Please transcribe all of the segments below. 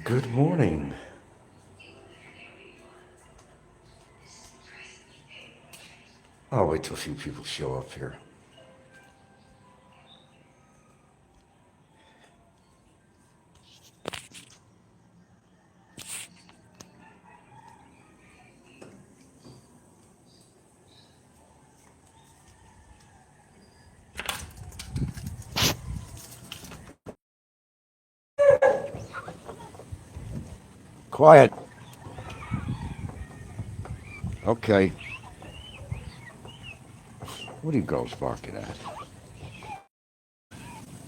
Good morning. I'll wait till a few people show up here. Quiet. Okay. What are you girls barking at?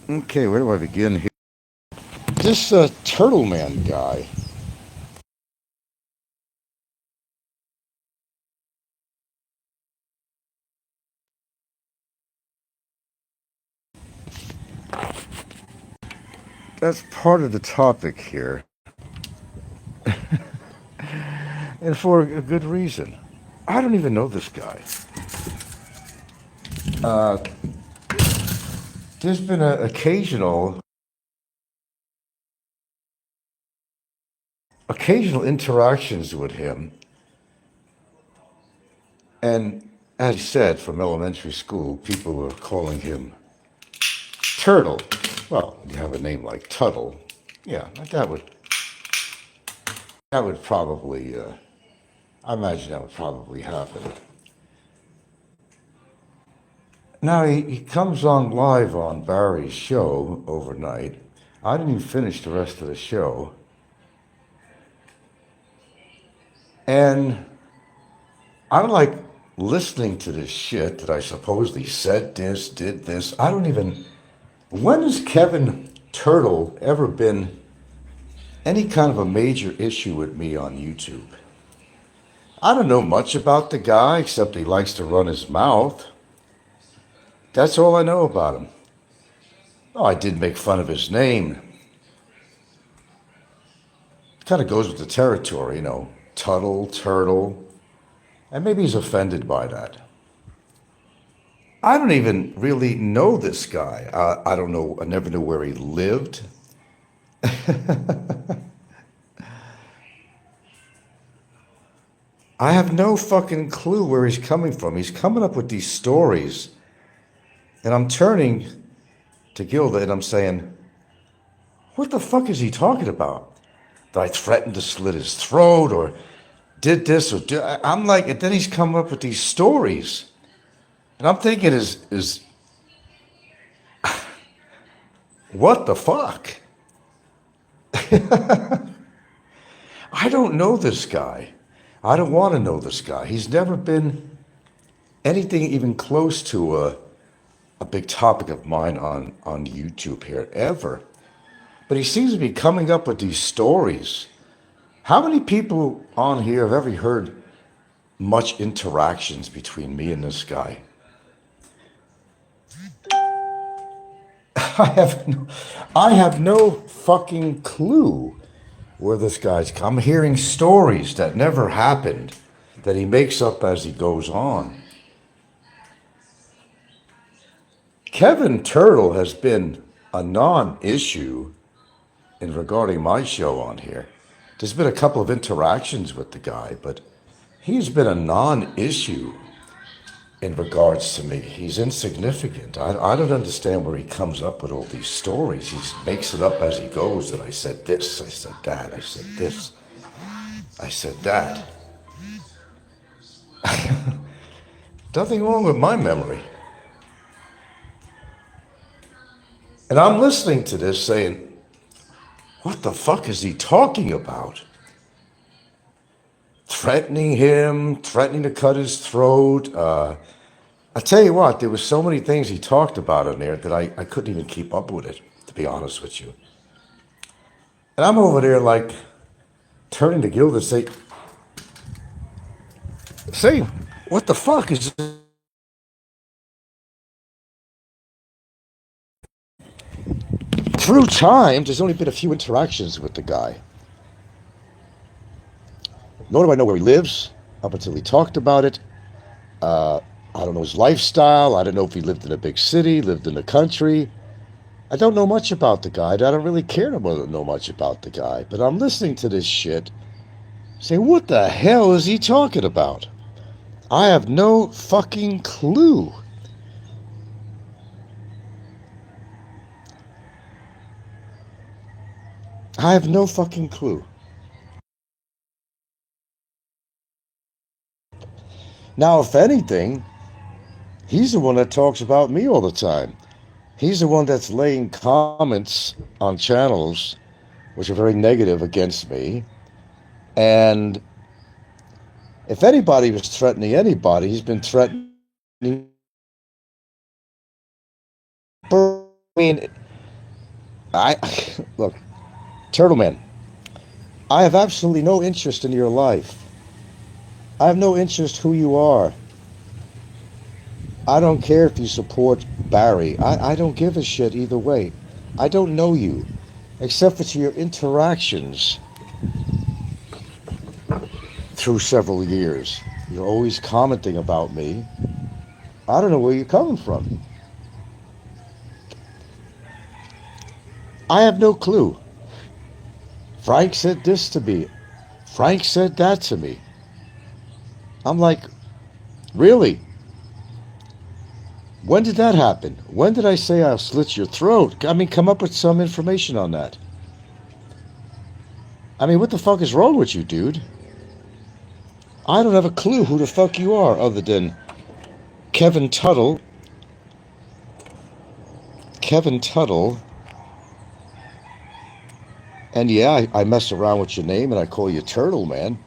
Okay, where do I begin here? This Turtleman guy. That's part of the topic here. And for a good reason. I don't even know this guy. Uh, there's been occasional interactions with him. And as he said, from elementary school, people were calling him Turtle. Well, you have a name like Tuttle. Yeah, that would probably, I imagine that would probably happen. Now, he comes on live on Barry's show overnight. I didn't even finish the rest of the show. And I'm like listening to this shit that I supposedly said this, did this. I don't even. When has Kevin Turtle ever been any kind of a major issue with me on YouTube? I don't know much about the guy except he likes to run his mouth. That's all I know about him. Oh, I did make fun of his name. It kind of goes with the territory, Tuttle, Turtle. And maybe he's offended by that. I don't even really know this guy. I don't know. I never knew where he lived. I have no fucking clue where he's coming from. He's coming up with these stories. And I'm turning to Gilda and I'm saying, what the fuck is he talking about? That I threatened to slit his throat or did this or I'm like, and then he's coming up with these stories. And I'm thinking, is what the fuck? I don't know this guy. I don't want to know this guy. He's never been anything even close to a big topic of mine on YouTube here, ever. But he seems to be coming up with these stories. How many people on here have ever heard much interactions between me and this guy? I have no fucking clue where this guy's come. I'm hearing stories that never happened that he makes up as he goes on. Kevin Turtle has been a non-issue in regarding my show on here. There's been a couple of interactions with the guy, but he's been a non-issue in regards to me. He's insignificant. I don't understand where he comes up with all these stories. He makes it up as he goes that I said this, I said that, I said this, I said that. Nothing wrong with my memory. And I'm listening to this saying, what the fuck is he talking about? Threatening him, threatening to cut his throat. I tell you what, there was so many things he talked about in there that I couldn't even keep up with it, to be honest with you. And I'm over there like turning to Gilda and say, what the fuck is this? Through time, there's only been a few interactions with the guy. Nor do I know where he lives, up until he talked about it. I don't know his lifestyle. I don't know if he lived in a big city, lived in the country. I don't know much about the guy. I don't really care to know much about the guy. But I'm listening to this shit, saying, what the hell is he talking about? I have no fucking clue. I have no fucking clue. Now, if anything, he's the one that talks about me all the time. He's the one that's laying comments on channels which are very negative against me. And if anybody was threatening anybody, he's been threatening. I mean, I look, Turtleman, I have absolutely no interest in your life. I have no interest who you are. I don't care if you support Barry. I don't give a shit either way. I don't know you, except for your interactions through several years. You're always commenting about me. I don't know where you're coming from. I have no clue. Frank said this to me. Frank said that to me. I'm like, really? When did that happen? When did I say I'll slit your throat? I mean, come up with some information on that. I mean, what the fuck is wrong with you, dude? I don't have a clue who the fuck you are other than Kevin Tuttle. Kevin Tuttle. And yeah, I mess around with your name and I call you Turtleman.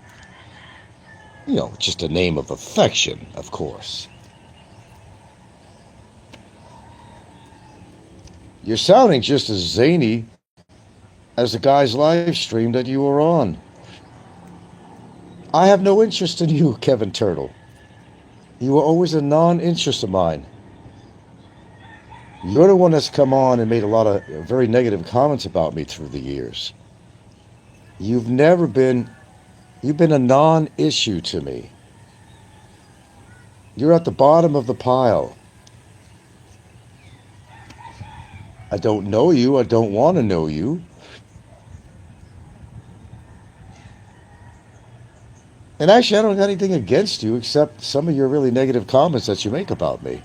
You know, just a name of affection, of course. You're sounding just as zany as the guy's live stream that you were on. I have no interest in you, Kevin Turtle. You were always a non-interest of mine. You're the one that's come on and made a lot of very negative comments about me through the years. You've been a non-issue to me. You're at the bottom of the pile. I don't know you. I don't want to know you. And actually, I don't have anything against you except some of your really negative comments that you make about me.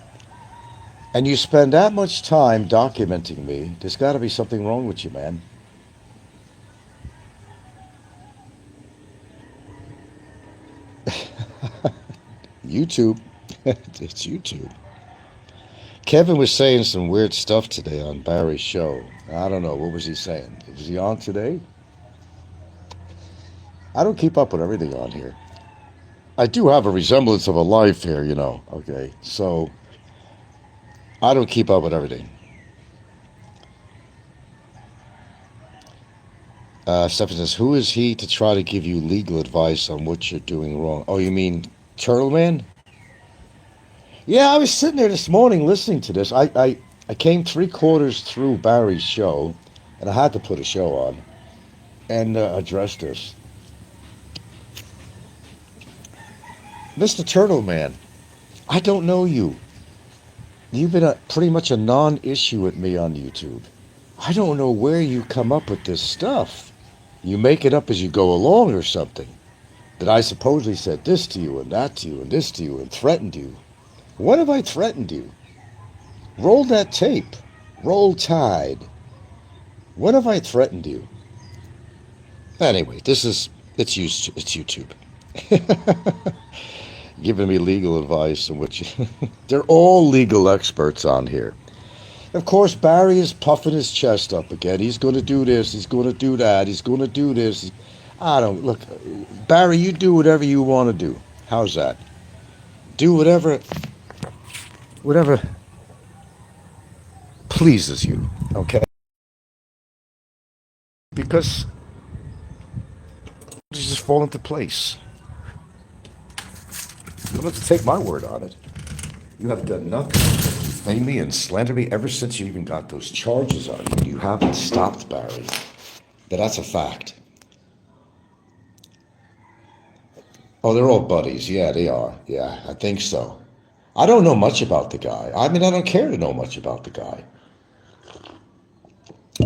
And you spend that much time documenting me, there's got to be something wrong with you, man. YouTube. It's YouTube. Kevin was saying some weird stuff today on Barry's show. I don't know. What was he saying? Was he on today? I don't keep up with everything on here. I do have a resemblance of a life here, you know. Okay. So I don't keep up with everything. Stephen says, who is he to try to give you legal advice on what you're doing wrong? Oh, you mean Turtleman? Yeah, I was sitting there this morning listening to this. I came 3/4 through Barry's show, and I had to put a show on and address this. Mr. Turtleman, I don't know you. You've been pretty much a non-issue with me on YouTube. I don't know where you come up with this stuff. You make it up as you go along or something. That I supposedly said this to you and that to you and this to you and threatened you. What have I threatened you? Roll that tape. Roll Tide. What have I threatened you? Anyway, it's YouTube. Giving me legal advice and what you... They're all legal experts on here. Of course, Barry is puffing his chest up again. He's going to do this. He's going to do that. He's going to do this. I don't... Look, Barry, you do whatever you want to do. How's that? Do whatever pleases you, okay? Because you just fall into place. You don't have to take my word on it. You have done nothing to defame me and slander me ever since you even got those charges on you. You haven't stopped, Barry. But that's a fact. Oh, they're all buddies. Yeah, they are. Yeah, I think so. I don't know much about the guy. I mean, I don't care to know much about the guy.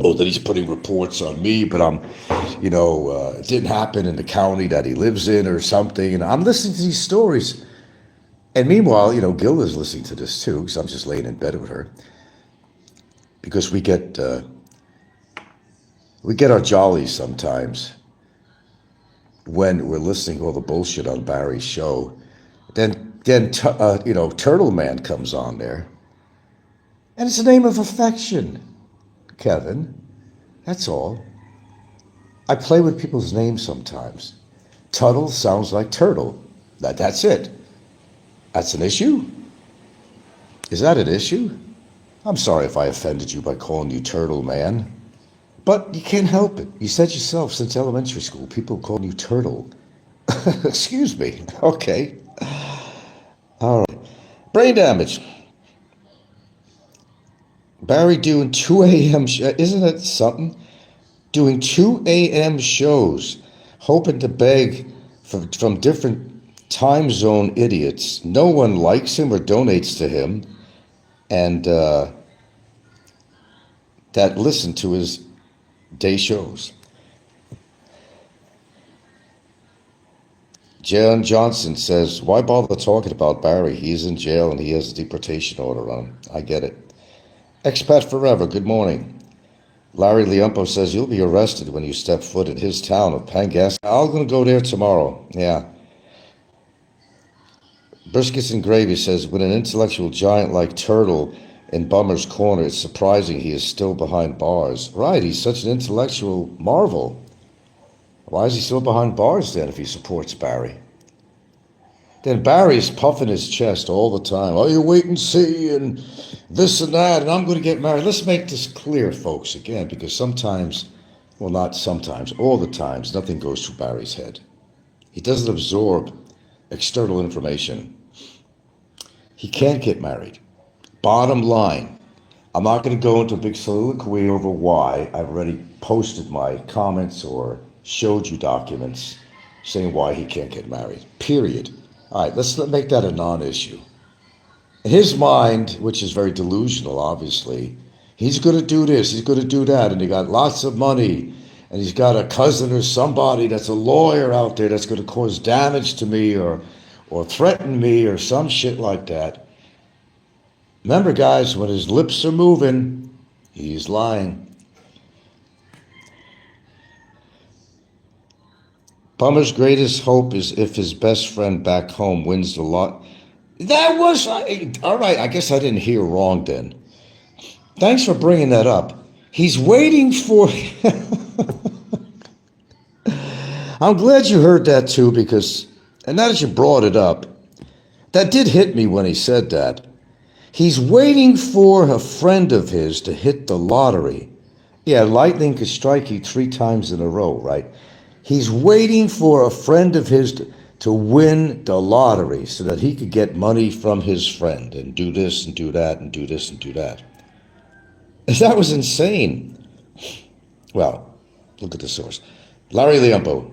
or that he's putting reports on me, but it didn't happen in the county that he lives in or something. And I'm listening to these stories. And meanwhile, Gilda's listening to this too, because I'm just laying in bed with her. Because we get our jollies sometimes when we're listening to all the bullshit on Barry's show. Then Turtleman comes on there. And it's a name of affection, Kevin. That's all. I play with people's names sometimes. Tuttle sounds like turtle. That's it. That's an issue? Is that an issue? I'm sorry if I offended you by calling you Turtleman. But you can't help it. You said yourself since elementary school, people call you Turtle. Excuse me. Okay. All right. Brain damage. Barry doing 2 a.m. Isn't that something? Doing 2 a.m. shows, hoping to beg from different time zone idiots. No one likes him or donates to him, and that listen to his day shows. Jalen Johnson says, why bother talking about Barry? He's in jail and he has a deportation order on him. I get it. Expat Forever, good morning. Larry Liumpo says, you'll be arrested when you step foot in his town of Pangas. I'm going to go there tomorrow. Yeah. Briskets and Gravy says, with an intellectual giant like Turtle in Bummer's corner, it's surprising he is still behind bars. Right, he's such an intellectual marvel. Why is he still behind bars then if he supports Barry? Then Barry's puffing his chest all the time. Oh, you wait and see and this and that, and I'm going to get married. Let's make this clear, folks, again, because sometimes, well, not sometimes, all the times, nothing goes through Barry's head. He doesn't absorb external information. He can't get married. Bottom line, I'm not going to go into a big soliloquy over why. I've already posted my comments or showed you documents saying why he can't get married, period. All right, let's make that a non-issue. In his mind, which is very delusional, obviously, he's going to do this, he's going to do that, and he got lots of money, and he's got a cousin or somebody that's a lawyer out there that's going to cause damage to me or threaten me or some shit like that. Remember, guys, when his lips are moving, he's lying. Bummer's greatest hope is if his best friend back home wins the lot. That was, all right, I guess I didn't hear wrong then. Thanks for bringing that up. He's waiting for... I'm glad you heard that too, because, and now that you brought it up, that did hit me when he said that. He's waiting for a friend of his to hit the lottery. Yeah, lightning could strike you 3 times in a row, right? He's waiting for a friend of his to win the lottery so that he could get money from his friend and do this and do that and do this and do that. That was insane. Well, look at the source. Larry Liumpo.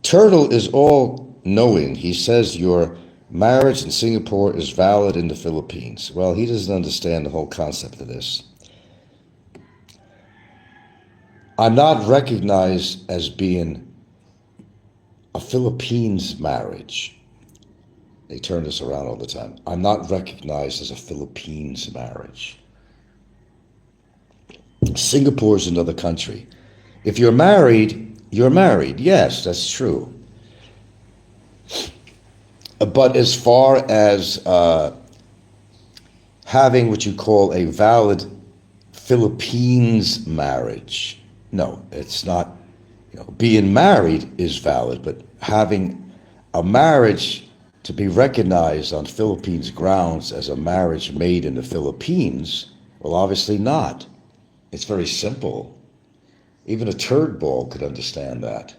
Turtle is all-knowing. He says your marriage in Singapore is valid in the Philippines. Well, he doesn't understand the whole concept of this. I'm not recognized as being a Philippines marriage. They turn this around all the time. I'm not recognized as a Philippines marriage. Singapore is another country. If you're married, you're married. Yes, that's true. But as far as having what you call a valid Philippines marriage, no, it's not. Being married is valid, but having a marriage to be recognized on Philippines grounds as a marriage made in the Philippines, well, obviously not. It's very simple. Even a turd ball could understand that.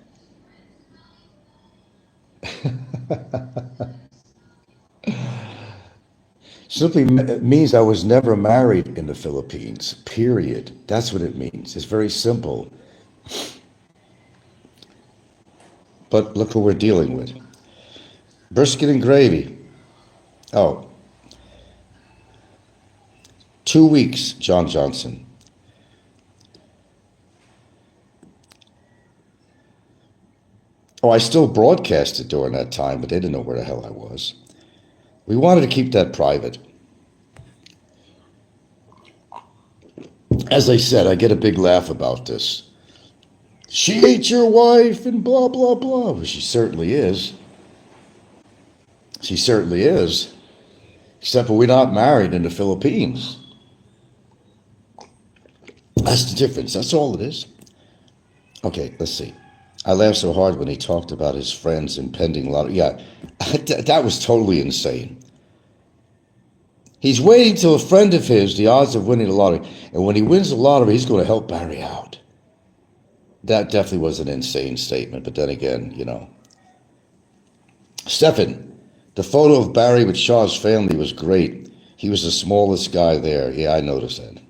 Simply means I was never married in the Philippines, period. That's what it means. It's very simple. But look who we're dealing with. Brisket and gravy. Oh. 2 weeks, John Johnson. Oh, I still broadcasted during that time, but they didn't know where the hell I was. We wanted to keep that private. As I said, I get a big laugh about this. She ate your wife and blah, blah, blah. Well, she certainly is. She certainly is. Except for we're not married in the Philippines. That's the difference. That's all it is. Okay, let's see. I laughed so hard when he talked about his friends impending lottery. Yeah, that was totally insane. He's waiting till a friend of his, the odds of winning the lottery, and when he wins the lottery, he's going to help Barry out. That definitely was an insane statement, but then again, you know. Stefan, the photo of Barry with Shaw's family was great. He was the smallest guy there. Yeah, I noticed that.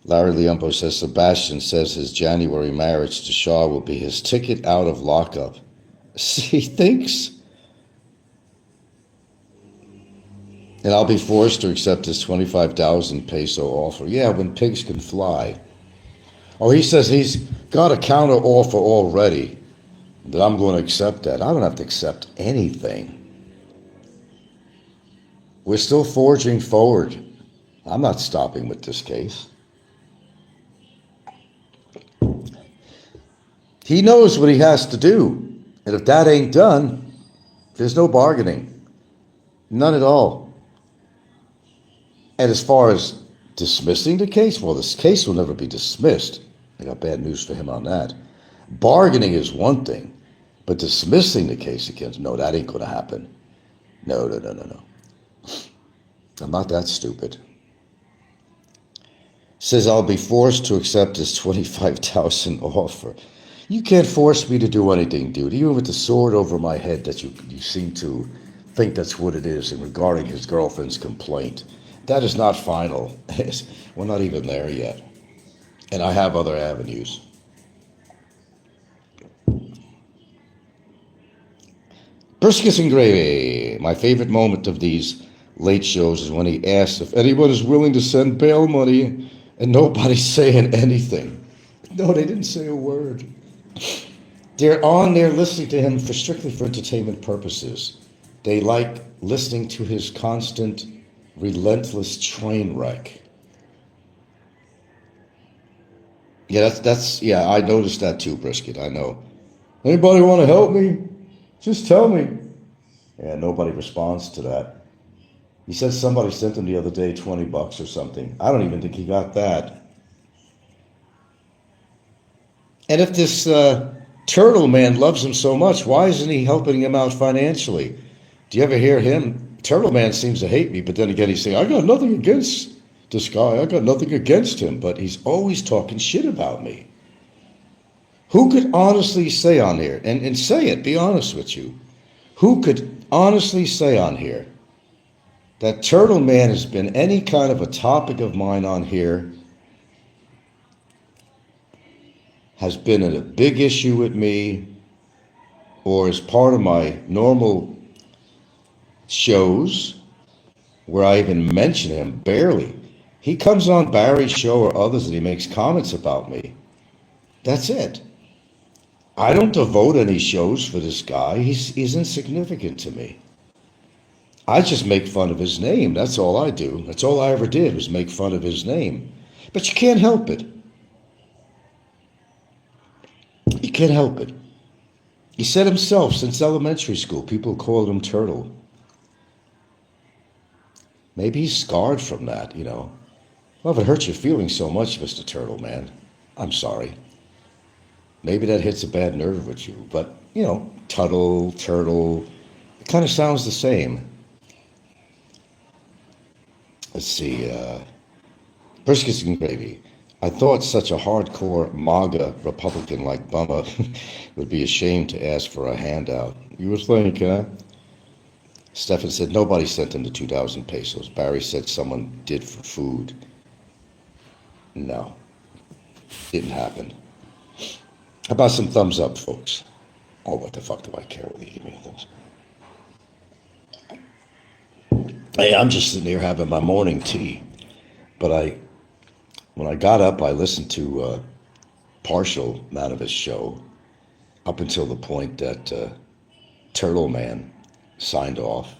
Larry Leumpo says Sebastian says his January marriage to Shaw will be his ticket out of lockup. He thinks? And I'll be forced to accept his 25,000 peso offer. Yeah, when pigs can fly. Oh, he says he's got a counter offer already, that I'm going to accept that. I don't have to accept anything. We're still forging forward. I'm not stopping with this case. He knows what he has to do. And if that ain't done, there's no bargaining. None at all. And as far as dismissing the case, well, this case will never be dismissed. I got bad news for him on that. Bargaining is one thing, but dismissing the case against, no, that ain't going to happen. No. I'm not that stupid. Says I'll be forced to accept his 25,000 offer. You can't force me to do anything, dude. Even with the sword over my head that you seem to think that's what it is in regarding his girlfriend's complaint. That is not final. We're not even there yet. And I have other avenues. Briskets and gravy. My favorite moment of these late shows is when he asks if anyone is willing to send bail money and nobody's saying anything. No, they didn't say a word. They're on there listening to him strictly for entertainment purposes. They like listening to his constant, relentless train wreck. Yeah, that's I noticed that too, Brisket. I know. Anybody want to help me? Just tell me. Yeah, nobody responds to that. He said somebody sent him the other day $20 or something. I don't even think he got that. And if this Turtleman loves him so much, why isn't he helping him out financially? Do you ever hear him? Turtleman seems to hate me, but then again he's saying, I got nothing against this guy. I got nothing against him, but he's always talking shit about me. Who could honestly say on here, and say it, be honest with you, who could honestly say on here that Turtleman has been any kind of a topic of mine on here, has been a big issue with me, or is part of my normal shows where I even mention him barely. He comes on Barry's show or others and he makes comments about me. That's it. I don't devote any shows for this guy. He's insignificant to me. I just make fun of his name. That's all I do. That's all I ever did was make fun of his name. But you can't help it. You can't help it. He said himself, since elementary school, people called him Turtle. Maybe he's scarred from that, you know. Well, if it hurts your feelings so much, Mr. Turtle, man, I'm sorry. Maybe that hits a bad nerve with you. But, you know, Tuttle, Turtle, it kind of sounds the same. Let's see. Briskets and gravy. I thought such a hardcore MAGA Republican like Bummer would be ashamed to ask for a handout. You would think, huh? Stefan said nobody sent him the 2,000 pesos. Barry said someone did for food. No. Didn't happen. How about some thumbs up, folks? Oh, what the fuck do I care what they give me thumbs? Hey, I'm just sitting here having my morning tea. But when I got up, I listened to partial amount of his show. up until the point that Turtleman signed off.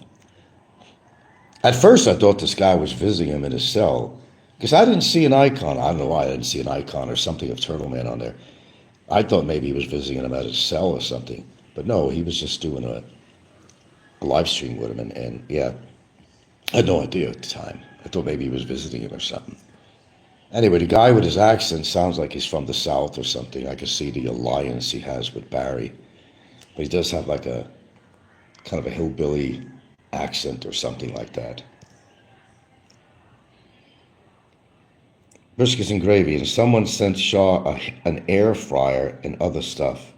At first, I thought this guy was visiting him in his cell because I didn't see an icon. I don't know why I didn't see an icon or something of Turtleman on there. I thought maybe he was visiting him at his cell or something. But no, he was just doing a live stream with him. And yeah, I had no idea at the time. I thought maybe he was visiting him or something. Anyway, the guy with his accent sounds like he's from the South or something. I can see the alliance he has with Barry. But he does have like a kind of a hillbilly accent or something like that. Biscuits and gravy, and someone sent Shaw an air fryer and other stuff.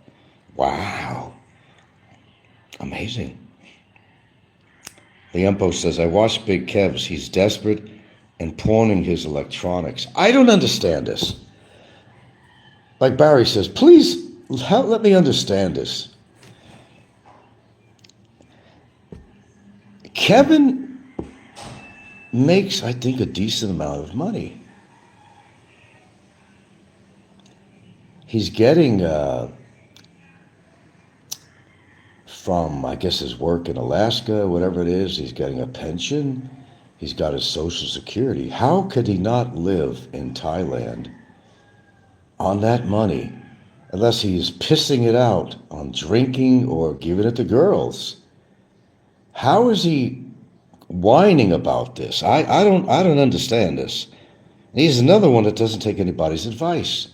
Wow. Amazing. Liempo says, I watched Big Kev's. He's desperate and pawning his electronics. I don't understand this. Like Barry says, please let me understand this. Kevin makes, I think, a decent amount of money. He's getting, from, I guess, his work in Alaska, whatever it is, he's getting a pension. He's got his Social Security. How could he not live in Thailand on that money unless he's pissing it out on drinking or giving it to girls? How is he whining about this? I don't understand this. And he's another one that doesn't take anybody's advice.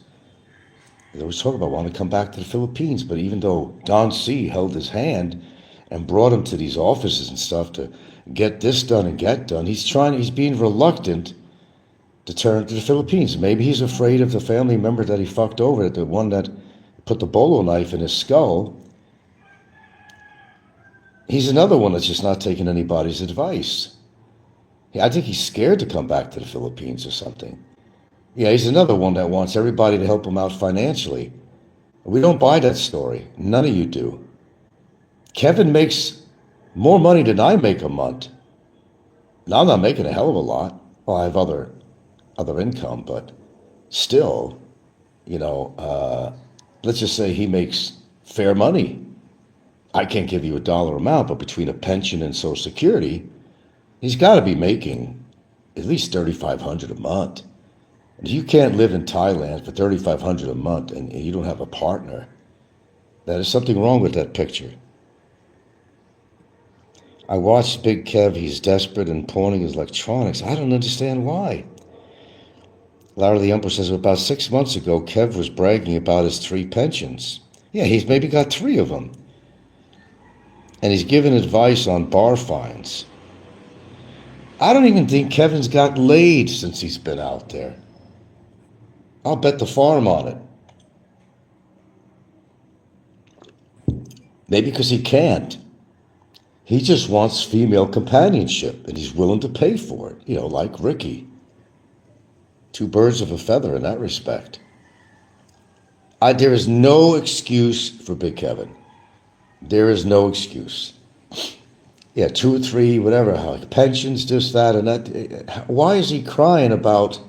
They always talk about wanting to come back to the Philippines, but even though Don C. held his hand and brought him to these offices and stuff to get this done and get done, he's being reluctant to turn to the Philippines. Maybe he's afraid of the family member that he fucked over, the one that put the bolo knife in his skull. He's another one that's just not taking anybody's advice. I think he's scared to come back to the Philippines or something. Yeah, he's another one that wants everybody to help him out financially. We don't buy that story. None of you do. Kevin makes more money than I make a month. Now, I'm not making a hell of a lot. Well, I have other income, but still, let's just say he makes fair money. I can't give you a dollar amount, but between a pension and Social Security, he's got to be making at least $3,500 a month. And if you can't live in Thailand for $3,500 a month and you don't have a partner, there is something wrong with that picture. I watched Big Kev. He's desperate and pawning his electronics. I don't understand why. Larry the Emperor says about 6 months ago, Kev was bragging about his 3 pensions. Yeah, he's maybe got 3 of them. And he's giving advice on bar fines. I don't even think Kevin's got laid since he's been out there. I'll bet the farm on it. Maybe because he can't. He just wants female companionship, and he's willing to pay for it, like Ricky. 2 birds of a feather in that respect. There is no excuse for Big Kevin. There is no excuse. Yeah, 2 or 3, whatever, pensions, this, that, and that. Why is he crying about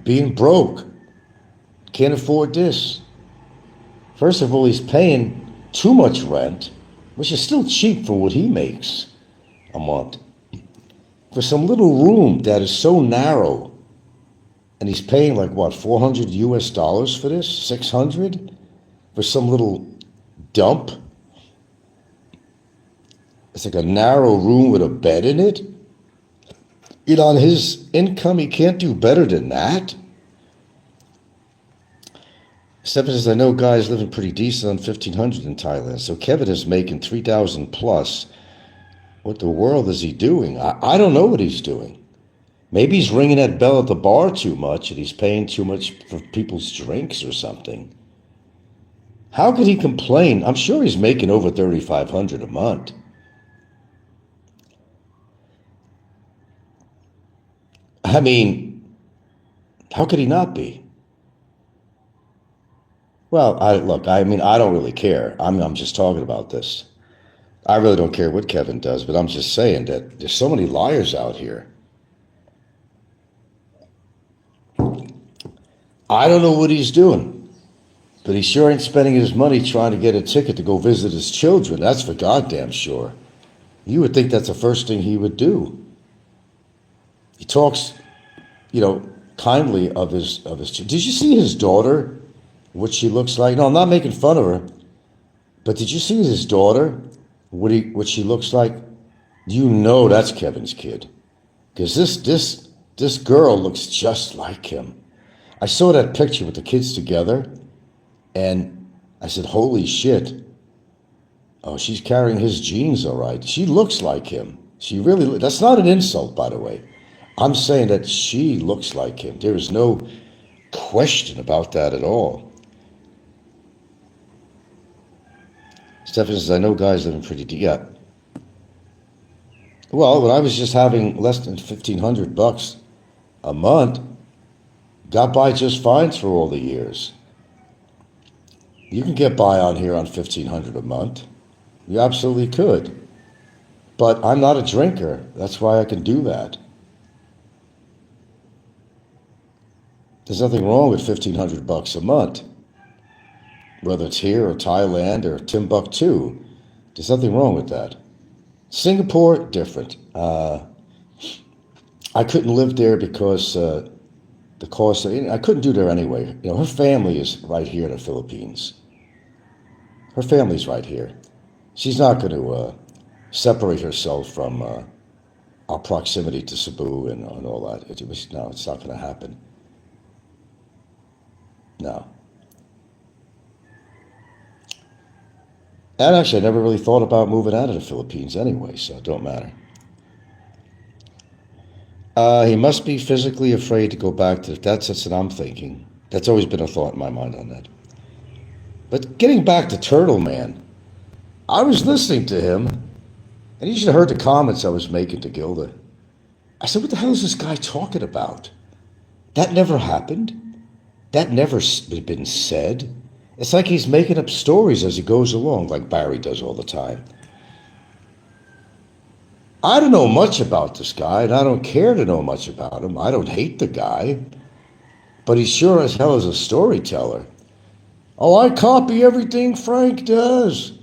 being broke? Can't afford this. First of all, he's paying too much rent, which is still cheap for what he makes a month. For some little room that is so narrow, and he's paying like what, $400 for this? 600 for some little dump? It's like a narrow room with a bed in it. On his income, he can't do better than that. Stephen says, I know guys living pretty decent on $1,500 in Thailand, so Kevin is making $3,000 plus. What the world is he doing? I don't know what he's doing. Maybe he's ringing that bell at the bar too much and he's paying too much for people's drinks or something. How could he complain? I'm sure he's making over $3,500 a month. I mean, how could he not be? Well, I don't really care. I'm just talking about this. I really don't care what Kevin does, but I'm just saying that there's so many liars out here. I don't know what he's doing. But he sure ain't spending his money trying to get a ticket to go visit his children. That's for goddamn sure. You would think that's the first thing he would do. He talks, kindly of his. Did you see his daughter? What she looks like? No, I'm not making fun of her. But did you see his daughter? What she looks like? You know that's Kevin's kid, because this girl looks just like him. I saw that picture with the kids together, and I said, "Holy shit! Oh, she's carrying his genes, all right. She looks like him. She really. That's not an insult, by the way. I'm saying that she looks like him. There is no question about that at all." Stephen says, "I know guys living pretty deep." Yeah. Well, when I was just having less than $1,500 a month, got by just fine for all the years. You can get by on here on $1,500 a month. You absolutely could. But I'm not a drinker. That's why I can do that. There's nothing wrong with $1,500 a month. Whether it's here or Thailand or Timbuktu, there's nothing wrong with that. Singapore, different. I couldn't live there because the cost. I couldn't do there anyway. Her family is right here in the Philippines. Her family's right here. She's not going to separate herself from our proximity to Cebu and all that. No, it's not going to happen. No. And actually, I never really thought about moving out of the Philippines anyway, so it don't matter. He must be physically afraid to go back to... That's what I'm thinking. That's always been a thought in my mind on that. But getting back to Turtleman, I was listening to him, and you should have heard the comments I was making to Gilda. I said, what the hell is this guy talking about? That never happened. That never been said. It's like he's making up stories as he goes along, like Barry does all the time. I don't know much about this guy, and I don't care to know much about him. I don't hate the guy, but he sure as hell is a storyteller. Oh, I copy everything Frank does.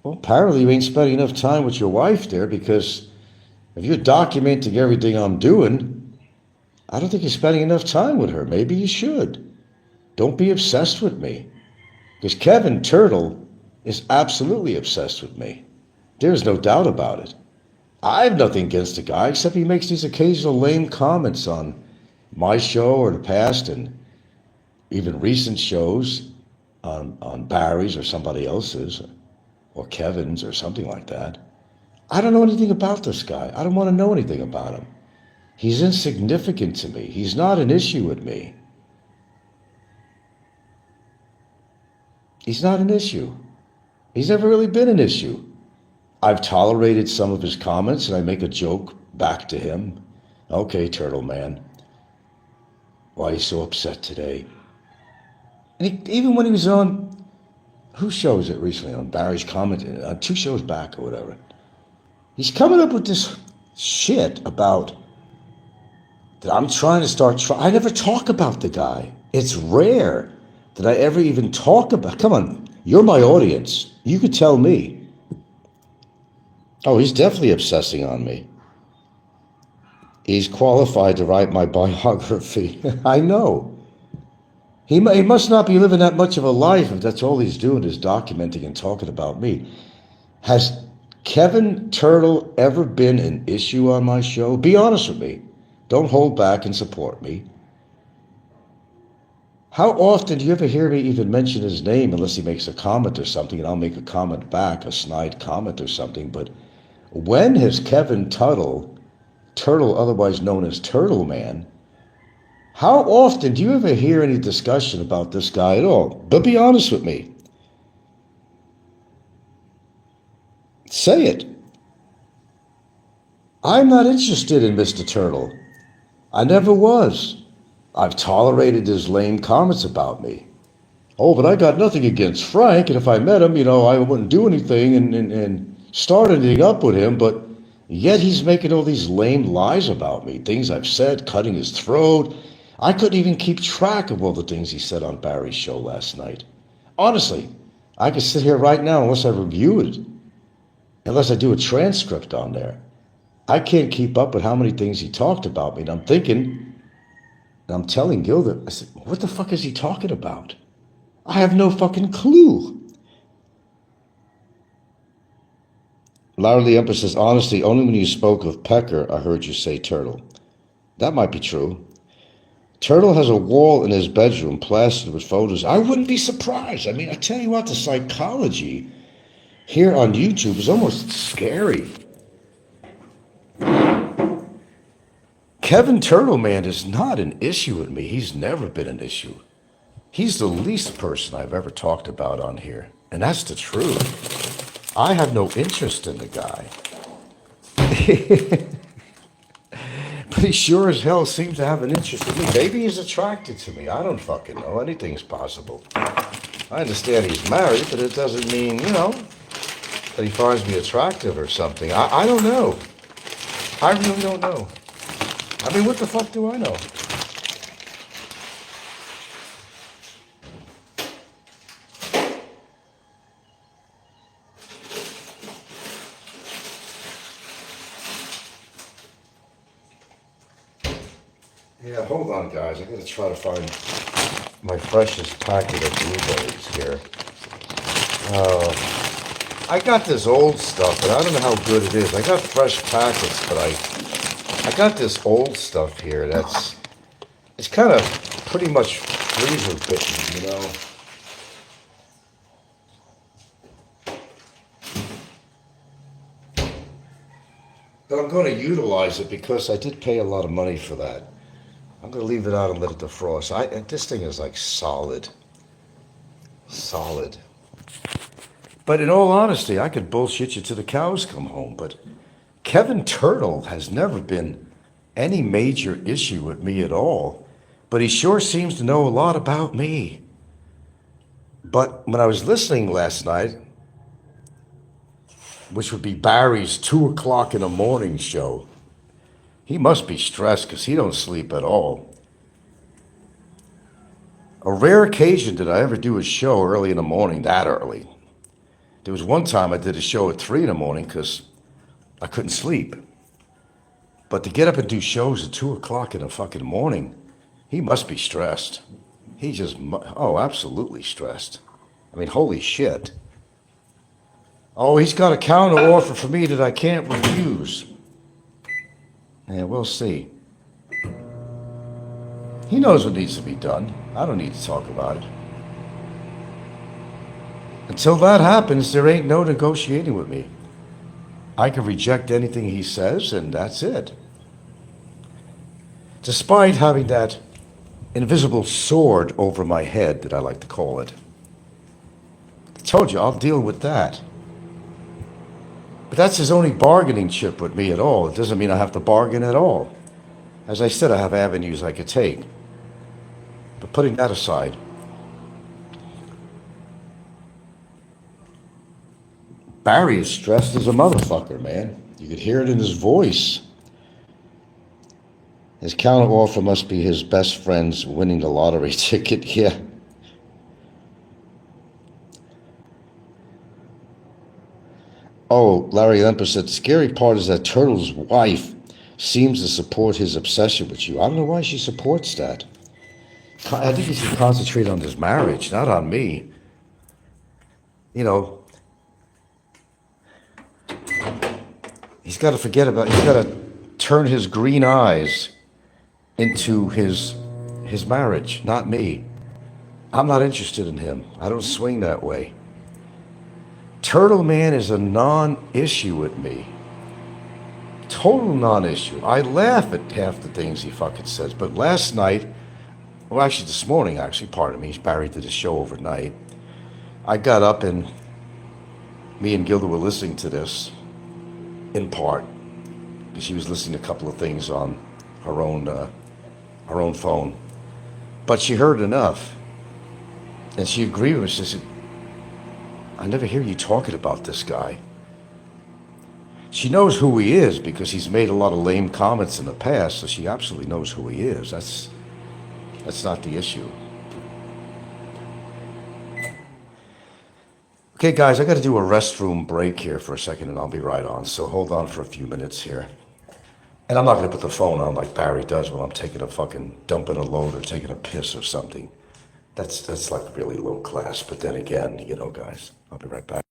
Well, apparently you ain't spending enough time with your wife there, because if you're documenting everything I'm doing, I don't think you're spending enough time with her. Maybe you should. Don't be obsessed with me. Because Kevin Turtle is absolutely obsessed with me. There's no doubt about it. I have nothing against the guy, except he makes these occasional lame comments on my show or the past, and even recent shows on Barry's or somebody else's, or Kevin's or something like that. I don't know anything about this guy. I don't want to know anything about him. He's insignificant to me. He's not an issue with me. He's not an issue. He's never really been an issue. I've tolerated some of his comments, and I make a joke back to him. Okay, Turtle Man, why are you so upset today? And even when he was on, whose show was it recently, on Barry's comment, 2 shows back or whatever, he's coming up with this shit about that I'm trying to start. I never talk about the guy. It's rare that I ever even talk about. Come on, you're my audience. You could tell me. Oh, he's definitely obsessing on me. He's qualified to write my biography. I know. He must not be living that much of a life if that's all he's doing is documenting and talking about me. Has Kevin Turtle ever been an issue on my show? Be honest with me. Don't hold back and support me. How often do you ever hear me even mention his name unless he makes a comment or something, and I'll make a comment back, a snide comment or something? But when has Kevin Turtle, otherwise known as Turtleman, how often do you ever hear any discussion about this guy at all? But be honest with me. Say it. I'm not interested in Mr. Turtle. I never was. I've tolerated his lame comments about me. Oh, but I got nothing against Frank, and if I met him, I wouldn't do anything and start anything up with him, but yet he's making all these lame lies about me, things I've said, cutting his throat. I couldn't even keep track of all the things he said on Barry's show last night. Honestly, I could sit here right now unless I review it, unless I do a transcript on there. I can't keep up with how many things he talked about me. And I'm thinking, and I'm telling Gilda, I said, what the fuck is he talking about? I have no fucking clue. Larry the Empress says, honestly, only when you spoke of Pecker, I heard you say Turtle. That might be true. Turtle has a wall in his bedroom plastered with photos. I wouldn't be surprised. I mean, I tell you what, the psychology here on YouTube is almost scary. Kevin Turtleman is not an issue with me. He's never been an issue. He's the least person I've ever talked about on here. And that's the truth. I have no interest in the guy. But he sure as hell seems to have an interest in me. Maybe he's attracted to me. I don't fucking know. Anything's possible. I understand he's married, but it doesn't mean, that he finds me attractive or something. I don't know. I really don't know. I mean, what the fuck do I know? Yeah, hold on, guys. I gotta try to find my freshest packet of blueberries here. I got this old stuff, and I don't know how good it is. I got fresh packets, but I got this old stuff here it's kind of pretty much freezer bitten, But I'm going to utilize it because I did pay a lot of money for that. I'm going to leave it out and let it defrost. This thing is like solid. Solid. But in all honesty, I could bullshit you till the cows come home. But Kevin Turtle has never been any major issue with me at all. But he sure seems to know a lot about me. But when I was listening last night, which would be Barry's 2 o'clock in the morning show, he must be stressed because he don't sleep at all. A rare occasion did I ever do a show early in the morning, that early. There was one time I did a show at 3 in the morning because I couldn't sleep. But to get up and do shows at 2 o'clock in the fucking morning, he must be stressed. He just, absolutely stressed. I mean, holy shit. Oh, he's got a counter offer for me that I can't refuse. Yeah, we'll see. He knows what needs to be done. I don't need to talk about it. Until that happens, there ain't no negotiating with me. I can reject anything he says, and that's it. Despite having that invisible sword over my head, that I like to call it. I told you, I'll deal with that. But that's his only bargaining chip with me at all. It doesn't mean I have to bargain at all. As I said, I have avenues I could take. But putting that aside, Barry is stressed as a motherfucker, man. You could hear it in his voice. His counter offer must be his best friend's winning the lottery ticket. Yeah. Oh, Larry Lemper said, the scary part is that Turtle's wife seems to support his obsession with you. I don't know why she supports that. I think he should concentrate on his marriage, not on me. He's got to he's got to turn his green eyes into his marriage, not me. I'm not interested in him. I don't swing that way. Turtleman is a non-issue with me. Total non-issue. I laugh at half the things he fucking says, but last night, well, actually this morning, pardon me, Barry did a show overnight. I got up and me and Gilda were listening to this, in part, because she was listening to a couple of things on her own phone. But she heard enough, and she agreed with me. She said, I never hear you talking about this guy. She knows who he is because he's made a lot of lame comments in the past, so she absolutely knows who he is. That's not the issue. Okay, guys, I got to do a restroom break here for a second, and I'll be right on. So hold on for a few minutes here. And I'm not going to put the phone on like Barry does when I'm taking a fucking dumping a load or taking a piss or something. That's like really low class. But then again, you know, guys, I'll be right back.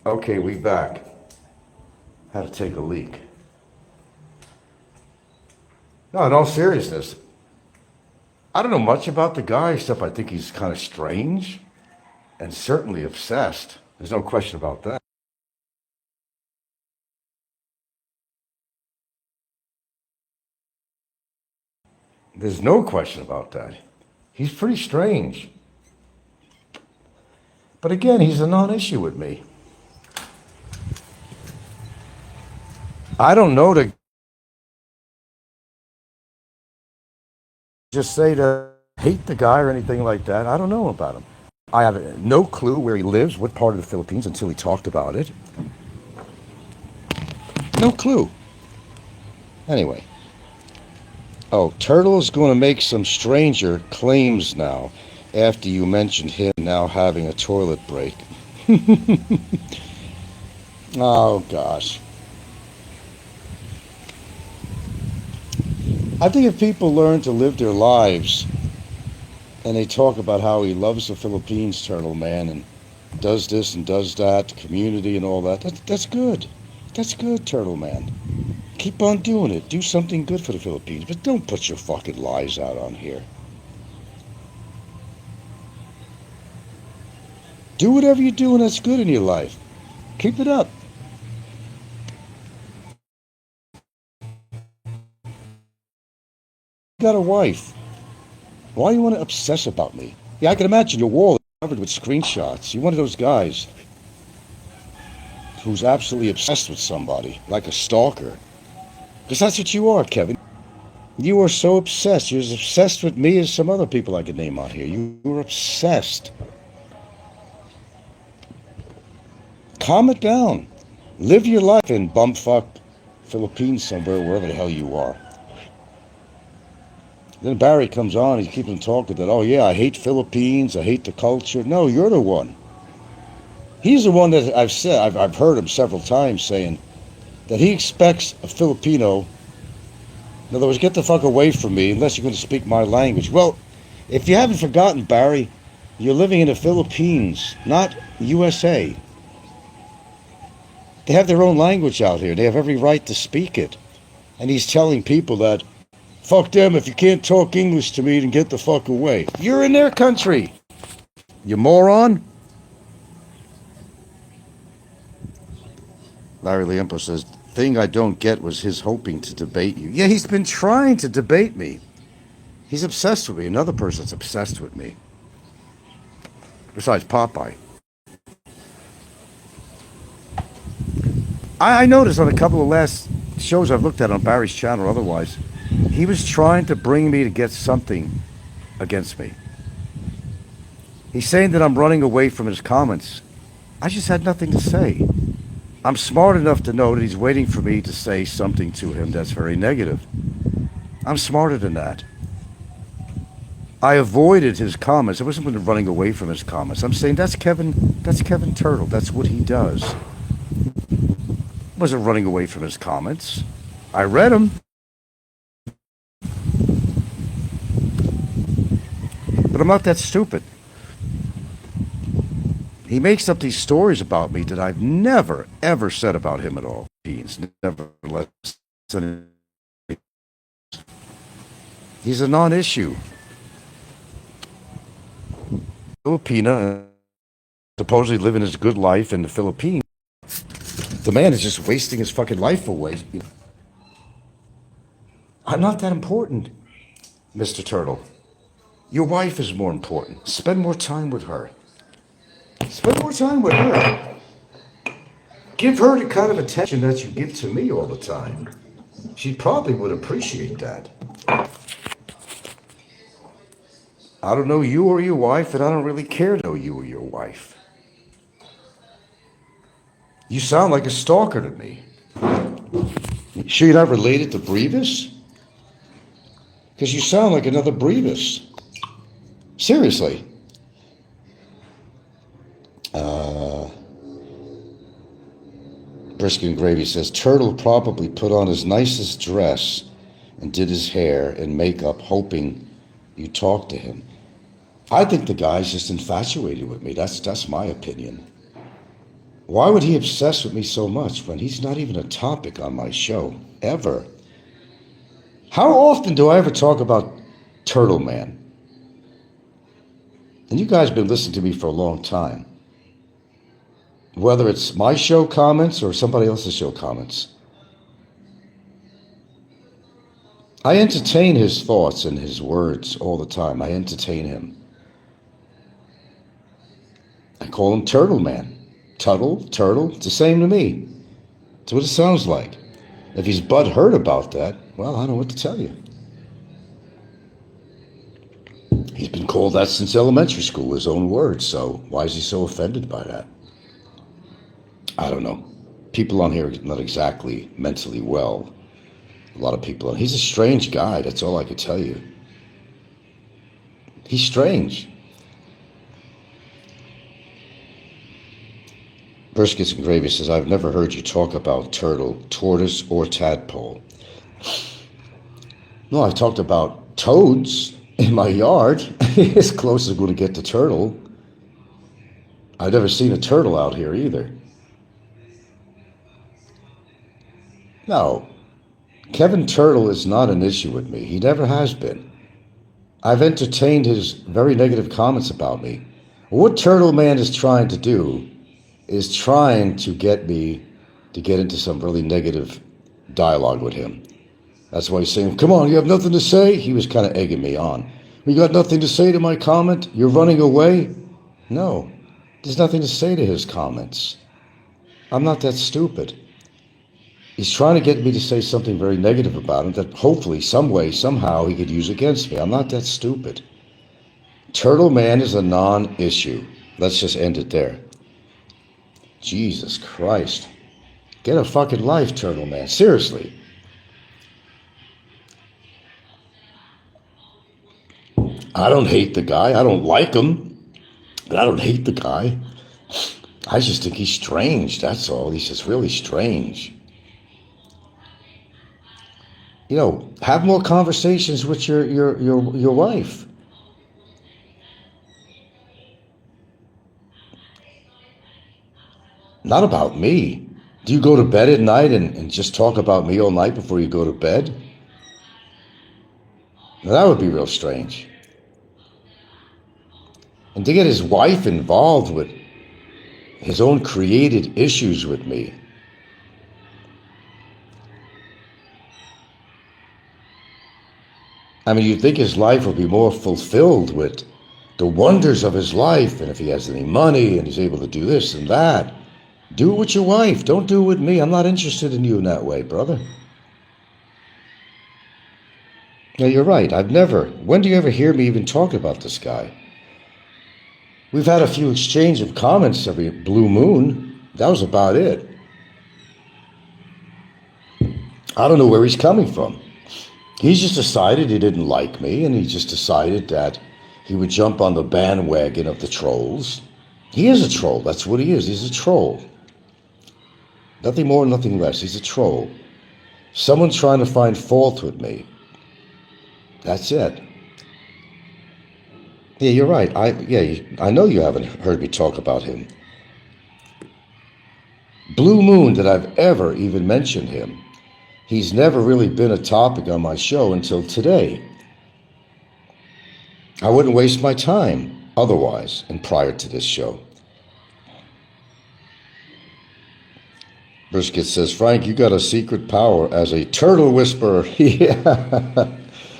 Okay, we back. Had to take a leak. No, in all seriousness, I don't know much about the guy except I think he's kind of strange and certainly obsessed. There's no question about that. There's no question about that. He's pretty strange. But again, he's a non issue with me. I don't know to just say to hate the guy or anything like that. I don't know about him. I have no clue where he lives, what part of the Philippines, until he talked about it. No clue. Anyway. Oh, Turtle's going to make some stranger claims now after you mentioned him now having a toilet break. Oh, gosh. I think if people learn to live their lives and they talk about how he loves the Philippines, Turtleman, and does this and does that, the community and all that, that's good. That's good, Turtleman. Keep on doing it. Do something good for the Philippines, but don't put your fucking lies out on here. Do whatever you're doing that's good in your life. Keep it up. You got a wife. Why do you want to obsess about me? Yeah, I can imagine your wall is covered with screenshots. You're one of those guys who's absolutely obsessed with somebody, like a stalker. Because that's what you are, Kevin. You are so obsessed. You're as obsessed with me as some other people I could name out here. You're obsessed. Calm it down. Live your life in bumfuck Philippines somewhere, wherever the hell you are. Then Barry comes on, he's keeping talking that, oh yeah, I hate Philippines, I hate the culture. No, you're the one. He's the one that I've said, I've heard him several times saying that he expects a Filipino, in other words, get the fuck away from me unless you're going to speak my language. Well, if you haven't forgotten, Barry, you're living in the Philippines, not USA. They have their own language out here. They have every right to speak it. And he's telling people that, fuck them, if you can't talk English to me, then get the fuck away. You're in their country, you moron. Larry Liempo says, thing I don't get was his hoping to debate you. Yeah, he's been trying to debate me. He's obsessed with me. Another person's obsessed with me. Besides Popeye. I noticed on a couple of last shows I've looked at on Barry's channel or otherwise, he was trying to bring me to get something against me. He's saying that I'm running away from his comments. I just had nothing to say. I'm smart enough to know that he's waiting for me to say something to him that's very negative. I'm smarter than that. I avoided his comments. I wasn't running away from his comments. I'm saying that's Kevin Turtle. That's what he does. I wasn't running away from his comments. I read them. But I'm not that stupid. He makes up these stories about me that I've never, ever said about him at all. He's never less than. He's a non-issue. Filipina, supposedly living his good life in the Philippines. The man is just wasting his fucking life away. I'm not that important, Mr. Turtle. Your wife is more important. Spend more time with her. Spend more time with her. Give her the kind of attention that you give to me all the time. She probably would appreciate that. I don't know you or your wife, and I don't really care to know you or your wife. You sound like a stalker to me. You sure you're not related to Brevis? Because you sound like another Brevis. Seriously. Brisket and Gravy says, Turtle probably put on his nicest dress and did his hair and makeup hoping you talk to him. I think the guy's just infatuated with me. That's my opinion. Why would he obsess with me so much when he's not even a topic on my show, ever? How often do I ever talk about Turtleman? And you guys have been listening to me for a long time. Whether it's my show comments or somebody else's show comments. I entertain his thoughts and his words all the time. I entertain him. I call him Turtleman. Turtle, it's the same to me. It's what it sounds like. If he's butthurt about that, well, I don't know what to tell you. He's been called that since elementary school, his own words, so why is he so offended by that? I don't know. People on here are not exactly mentally well. A lot of people. He's a strange guy, that's all I could tell you. He's strange. Briskets and Gravy says, I've never heard you talk about turtle, tortoise, or tadpole. No, I've talked about toads in my yard. As close as I'm going to get to turtle. I've never seen a turtle out here either. No, Kevin Turtle is not an issue with me. He never has been. I've entertained his very negative comments about me. What Turtleman is trying to do is trying to get me to get into some really negative dialogue with him. That's why he's saying, come on, you have nothing to say? He was kind of egging me on. You got nothing to say to my comment? You're running away? No, there's nothing to say to his comments. I'm not that stupid. He's trying to get me to say something very negative about him that hopefully, some way, somehow, he could use against me. I'm not that stupid. Turtleman is a non-issue. Let's just end it there. Jesus Christ. Get a fucking life, Turtleman. Seriously. I don't hate the guy. I don't like him. But I don't hate the guy. I just think he's strange, that's all. He's just really strange. You know, have more conversations with your wife. Not about me. Do you go to bed at night and just talk about me all night before you go to bed? Now, that would be real strange. And to get his wife involved with his own created issues with me. I mean, you'd think his life would be more fulfilled with the wonders of his life, and if he has any money and he's able to do this and that. Do it with your wife. Don't do it with me. I'm not interested in you in that way, brother. Now, you're right. When do you ever hear me even talk about this guy? We've had a few exchange of comments every blue moon. That was about it. I don't know where he's coming from. He's just decided he didn't like me, and he just decided that he would jump on the bandwagon of the trolls. He is a troll. That's what he is. He's a troll. Nothing more, nothing less. He's a troll. Someone trying to find fault with me. That's it. Yeah, you're right. I know you haven't heard me talk about him. Blue moon that I've ever even mentioned him. He's never really been a topic on my show until today. I wouldn't waste my time otherwise and prior to this show. Brisket says, Frank, you got a secret power as a turtle whisperer. Yeah,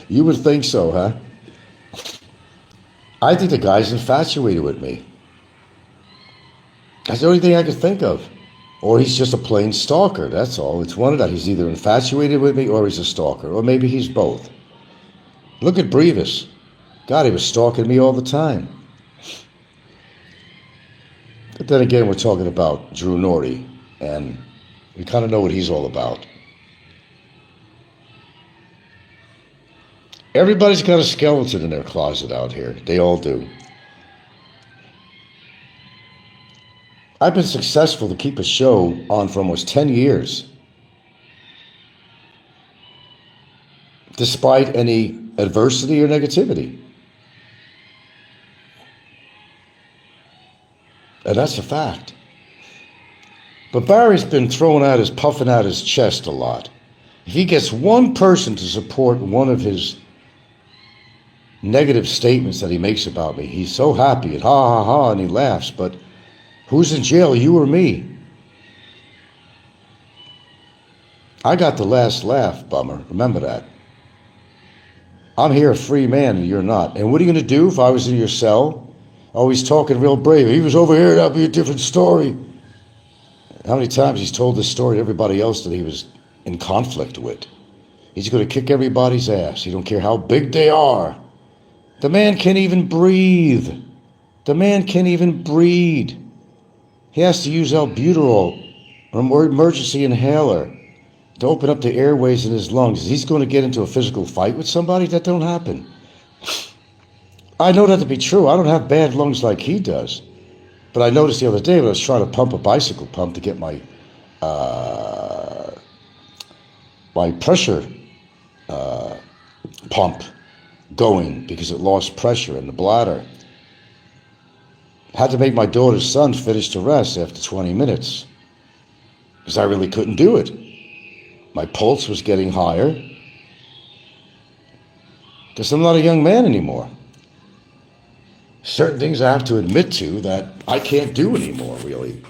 you would think so, huh? I think the guy's infatuated with me. That's the only thing I could think of. Or he's just a plain stalker, that's all. It's one of that. He's either infatuated with me or he's a stalker. Or maybe he's both. Look at Brevis. God, he was stalking me all the time. But then again, we're talking about Drew Norrie, and we kind of know what he's all about. Everybody's got a skeleton in their closet out here. They all do. I've been successful to keep a show on for almost 10 years. Despite any adversity or negativity. And that's a fact. But Barry's been puffing out his chest a lot. If he gets one person to support one of his negative statements that he makes about me, he's so happy and ha ha ha, and he laughs. But who's in jail, you or me? I got the last laugh, bummer. Remember that. I'm here a free man and you're not. And what are you going to do if I was in your cell? Always talking real brave. He was over here, that'd be a different story. How many times he's told this story to everybody else that he was in conflict with? He's going to kick everybody's ass. He don't care how big they are. The man can't even breathe. The man can't even breathe. He has to use albuterol, or emergency inhaler, to open up the airways in his lungs. He's going to get into a physical fight with somebody? That don't happen. I know that to be true. I don't have bad lungs like he does. But I noticed the other day when I was trying to pump a bicycle pump to get my pressure pump going because it lost pressure in the bladder. Had to make my daughter's son finish the rest after 20 minutes because I really couldn't do it. My pulse was getting higher because I'm not a young man anymore. Certain things I have to admit to that I can't do anymore, really,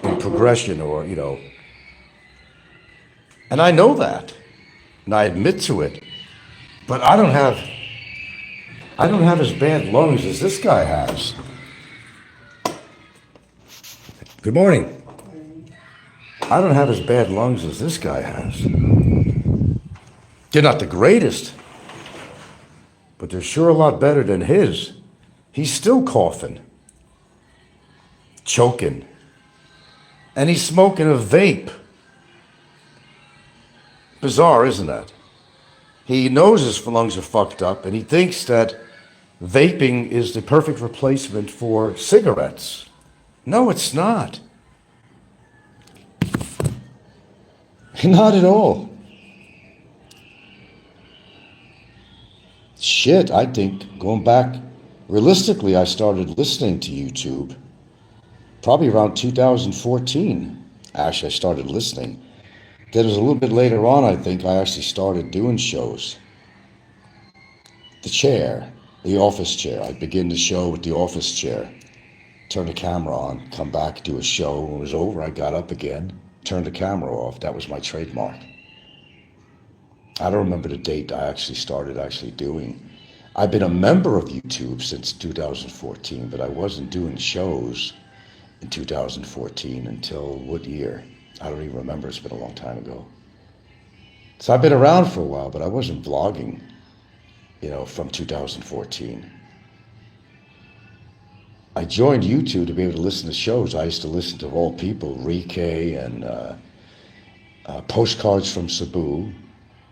in progression or, And I know that, and I admit to it, but I don't have I don't have as bad lungs as this guy has. Good morning. I don't have as bad lungs as this guy has. They're not the greatest, but they're sure a lot better than his. He's still coughing, choking, and he's smoking a vape. Bizarre, isn't that? He knows his lungs are fucked up, and he thinks that vaping is the perfect replacement for cigarettes. No, it's not. Not at all. Shit, I think going back, realistically, I started listening to YouTube probably around 2014. Actually, I started listening. Then it was a little bit later on, I think, I actually started doing shows. The chair, the office chair. I'd begin the show with the office chair. Turn the camera on, come back, do a show. When it was over, I got up again, turned the camera off. That was my trademark. I don't remember the date I actually started doing. I've been a member of YouTube since 2014, but I wasn't doing shows in 2014 until what year? I don't even remember. It's been a long time ago. So I've been around for a while, but I wasn't vlogging, from 2014. I joined YouTube to be able to listen to shows. I used to listen to, of all people, Rike and Postcards from Cebu,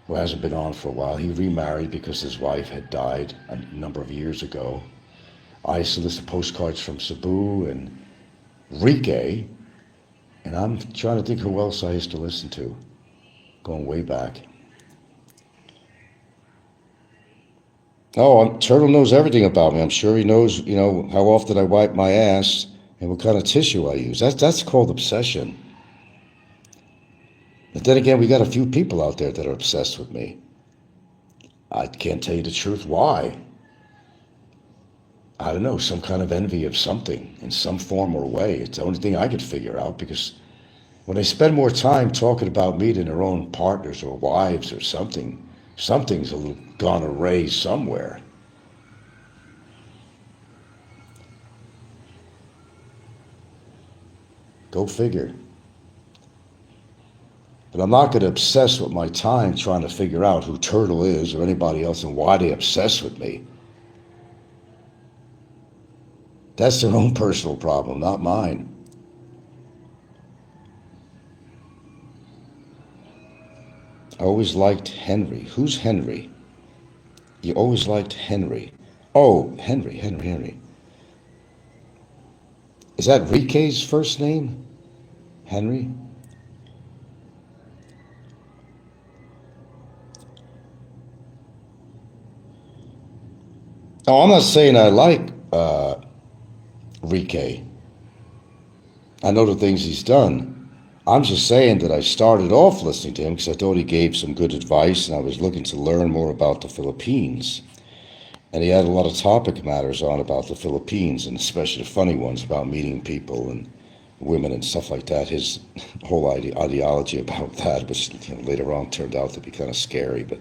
who hasn't been on for a while. He remarried because his wife had died a number of years ago. I used to listen to Postcards from Cebu and Rike, and I'm trying to think who else I used to listen to, going way back. Oh, Turtle knows everything about me. I'm sure he knows, how often I wipe my ass and what kind of tissue I use. That's called obsession. But then again, we got a few people out there that are obsessed with me. I can't tell you the truth why. I don't know, some kind of envy of something in some form or way. It's the only thing I could figure out, because when they spend more time talking about me than their own partners or wives or something, something's a little gone awry somewhere. Go figure. But I'm not going to obsess with my time trying to figure out who Turtle is or anybody else and why they obsess with me. That's their own personal problem, not mine. I always liked Henry. Who's Henry? You always liked Henry. Oh, Henry. Is that Rike's first name? Henry? Oh, I'm not saying I like Rike. I know the things he's done. I'm just saying that I started off listening to him because I thought he gave some good advice, and I was looking to learn more about the Philippines. And he had a lot of topic matters on about the Philippines, and especially the funny ones about meeting people and women and stuff like that. His whole ideology about that, which later on turned out to be kind of scary. But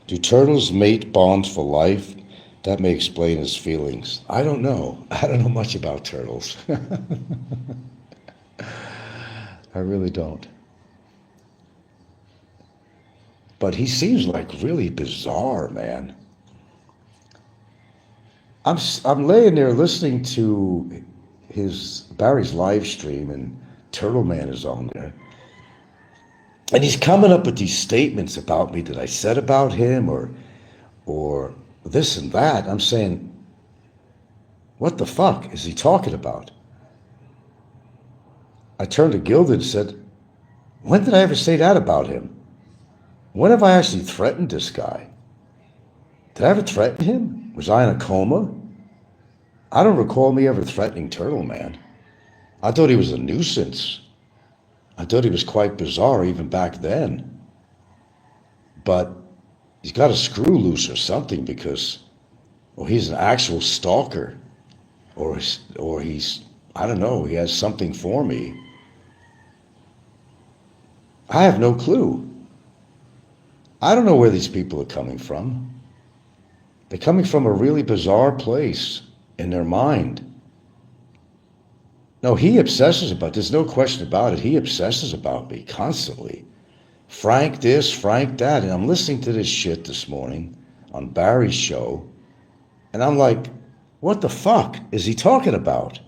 do turtles mate bond for life? That may explain his feelings. I don't know. I don't know much about turtles. I really don't. But he seems like really bizarre, man. I'm laying there listening to Barry's live stream, and Turtleman is on there. And he's coming up with these statements about me that I said about him or this and that. I'm saying, what the fuck is he talking about? I turned to Gilda and said, when did I ever say that about him? When have I actually threatened this guy? Did I ever threaten him? Was I in a coma? I don't recall me ever threatening Turtleman. I thought he was a nuisance. I thought he was quite bizarre even back then. But he's got a screw loose or something, because, well, he's an actual stalker. Or he's, I don't know, he has something for me. I have no clue. I don't know where these people are coming from. They're coming from a really bizarre place in their mind. No, he obsesses about, there's no question about it. He obsesses about me constantly. Frank this, Frank that. And I'm listening to this shit this morning on Barry's show. And I'm like, what the fuck is he talking about?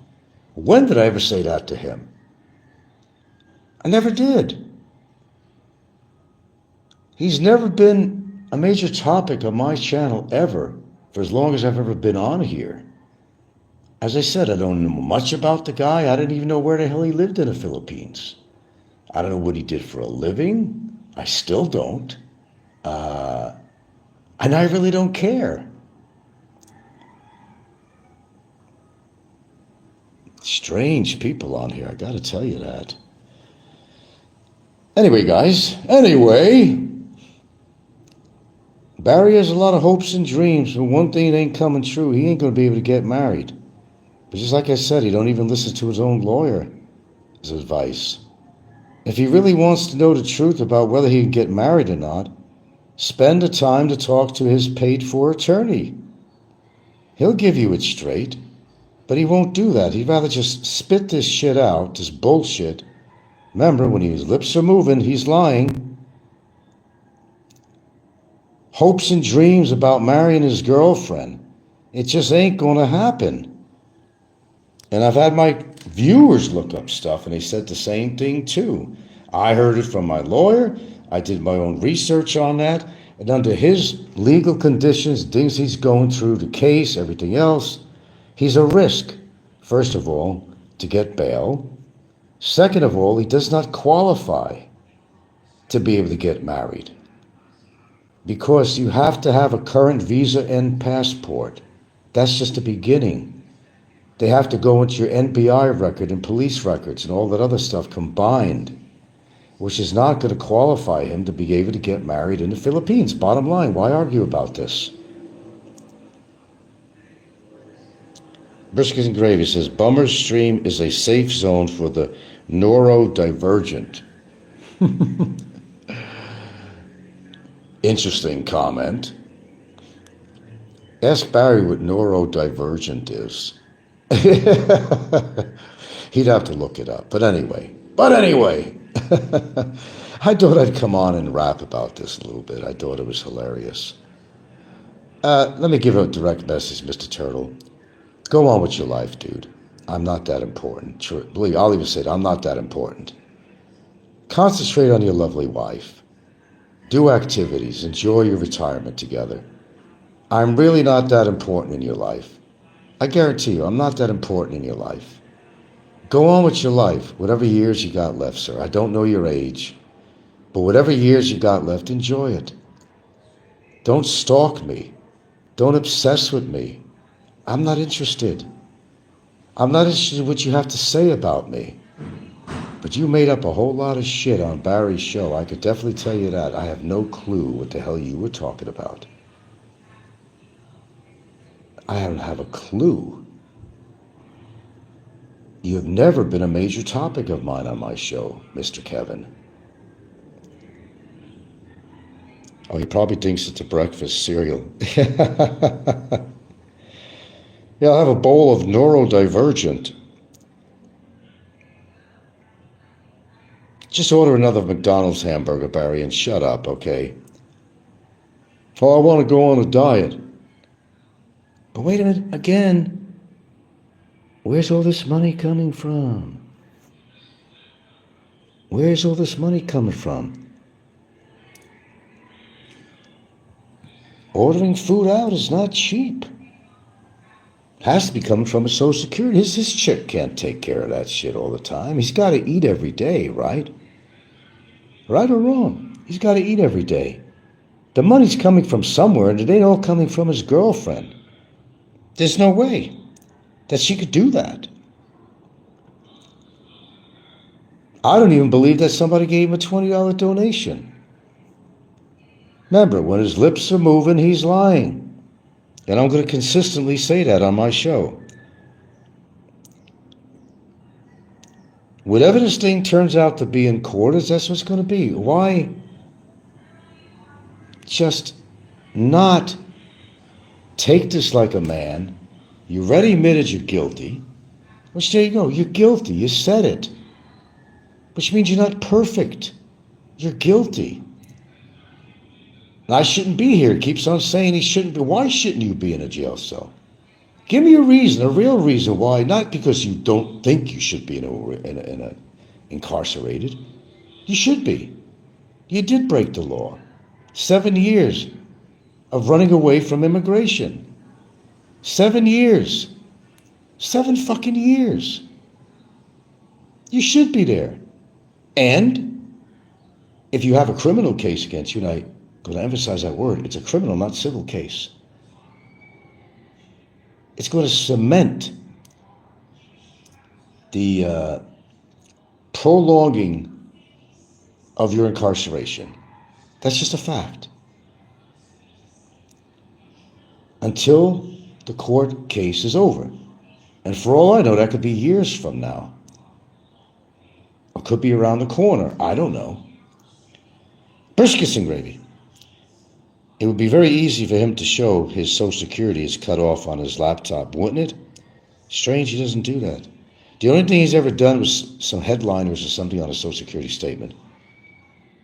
When did I ever say that to him? I never did. He's never been a major topic on my channel ever, for as long as I've ever been on here. As I said, I don't know much about the guy. I didn't even know where the hell he lived in the Philippines. I don't know what he did for a living. I still don't. And I really don't care. Strange people on here, I gotta tell you that. Anyway, guys, Barry has a lot of hopes and dreams, but one thing ain't coming true. He ain't gonna be able to get married. But just like I said, he don't even listen to his own lawyer's advice. If he really wants to know the truth about whether he can get married or not, spend the time to talk to his paid-for attorney. He'll give you it straight, but he won't do that. He'd rather just spit this shit out, this bullshit. Remember, when his lips are moving, he's lying. Hopes and dreams about marrying his girlfriend. It just ain't gonna happen. And I've had my viewers look up stuff, and they said the same thing too. I heard it from my lawyer. I did my own research on that. And under his legal conditions, things he's going through, the case, everything else, he's a risk, first of all, to get bail. Second of all, he does not qualify to be able to get married, because you have to have a current visa and passport. That's just the beginning. They have to go into your NPI record and police records and all that other stuff combined, which is not going to qualify him to be able to get married in the Philippines. Bottom line, why argue about this? Brisket and Gravy says, Bummer's stream is a safe zone for the neurodivergent. Interesting comment. Ask Barry what neurodivergent is. He'd have to look it up. But anyway, I thought I'd come on and rap about this a little bit. I thought it was hilarious. Let me give a direct message, Mr. Turtle. Go on with your life, dude. I'm not that important. Sure, believe, I'll even say it, I'm not that important. Concentrate on your lovely wife. Do activities. Enjoy your retirement together. I'm really not that important in your life. I guarantee you, I'm not that important in your life. Go on with your life, whatever years you got left, sir. I don't know your age, but whatever years you got left, enjoy it. Don't stalk me. Don't obsess with me. I'm not interested. I'm not interested in what you have to say about me. But you made up a whole lot of shit on Barry's show. I could definitely tell you that. I have no clue what the hell you were talking about. I don't have a clue. You have never been a major topic of mine on my show, Mr. Kevin. Oh, he probably thinks it's a breakfast cereal. Yeah, I'll have a bowl of neurodivergent. Just order another McDonald's hamburger, Barry, and shut up, okay? Oh, I want to go on a diet. But wait a minute, again, where's all this money coming from? Where's all this money coming from? Ordering food out is not cheap. Has to be coming from his Social Security. His chick can't take care of that shit all the time. He's got to eat every day, right? Right or wrong? He's got to eat every day. The money's coming from somewhere, and it ain't all coming from his girlfriend. There's no way that she could do that. I don't even believe that somebody gave him a $20 donation. Remember, when his lips are moving, he's lying. And I'm going to consistently say that on my show. Whatever this thing turns out to be in court, that's what's going to be. Why just not take this like a man. You already admitted you're guilty. Which, there you go. You're guilty. You said it. Which means you're not perfect. You're guilty. And I shouldn't be here. He keeps on saying he shouldn't be. Why shouldn't you be in a jail cell? Give me a reason, a real reason why. Not because you don't think you should be incarcerated. You should be. You did break the law. 7 years of running away from immigration. 7 years. 7 fucking years. You should be there. And if you have a criminal case against you, and I'm going to emphasize that word, it's a criminal, not civil case. It's going to cement the prolonging of your incarceration. That's just a fact. Until the court case is over. And for all I know, that could be years from now. Or could be around the corner. I don't know. Briscuits and gravy. It would be very easy for him to show his Social Security is cut off on his laptop, wouldn't it? Strange he doesn't do that. The only thing he's ever done was some headliners or something on a Social Security statement.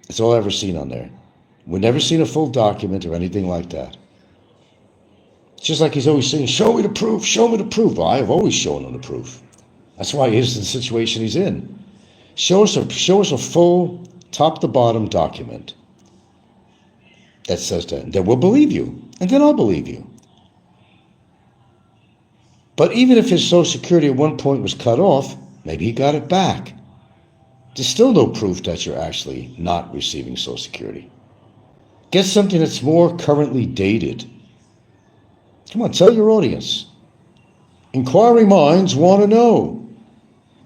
That's all I've ever seen on there. We've never seen a full document or anything like that. It's just like he's always saying, show me the proof, show me the proof. Well, I've always shown him the proof. That's why he is in the situation he's in. Show us a full, top-to-bottom document that says that. And then we'll believe you. And then I'll believe you. But even if his Social Security at one point was cut off, maybe he got it back. There's still no proof that you're actually not receiving Social Security. Get something that's more currently dated. Come on, tell your audience. Inquiring minds want to know.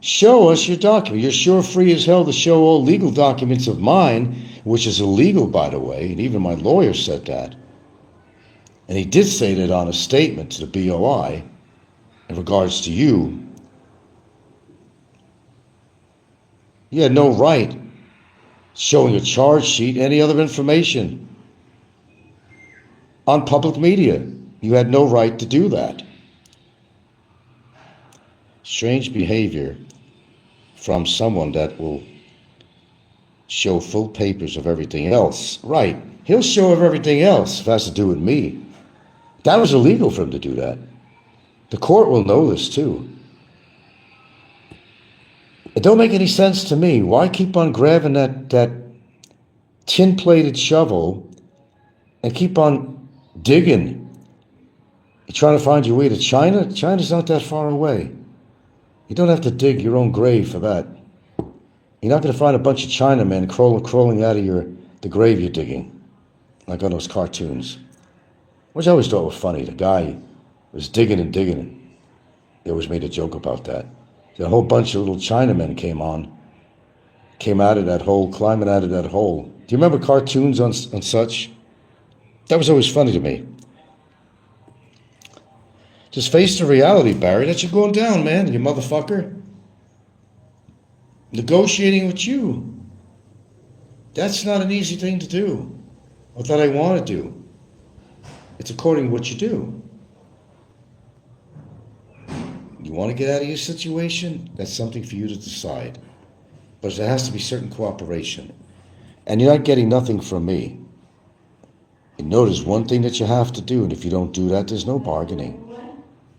Show us your document. You're sure free as hell to show all legal documents of mine, which is illegal, by the way, and even my lawyer said that. And he did say that on a statement to the BOI in regards to you. You had no right showing a charge sheet, any other information on public media. You had no right to do that. Strange behavior from someone that will show full papers of everything else. Right. He'll show of everything else if it has to do with me. That was illegal for him to do that. The court will know this too. It don't make any sense to me. Why keep on grabbing that tin-plated shovel and keep on digging? You're trying to find your way to China? China's not that far away. You don't have to dig your own grave for that. You're not going to find a bunch of Chinamen crawling out of the grave you're digging, like on those cartoons. Which I always thought was funny. The guy was digging and digging. They always made a joke about that. A whole bunch of little Chinamen came out of that hole, climbing out of that hole. Do you remember cartoons on such? That was always funny to me. Just face the reality, Barry, that you're going down, man, you motherfucker. Negotiating with you. That's not an easy thing to do, or that I want to do. It's according to what you do. You want to get out of your situation? That's something for you to decide. But there has to be certain cooperation. And you're not getting nothing from me. And notice one thing that you have to do, and if you don't do that, there's no bargaining.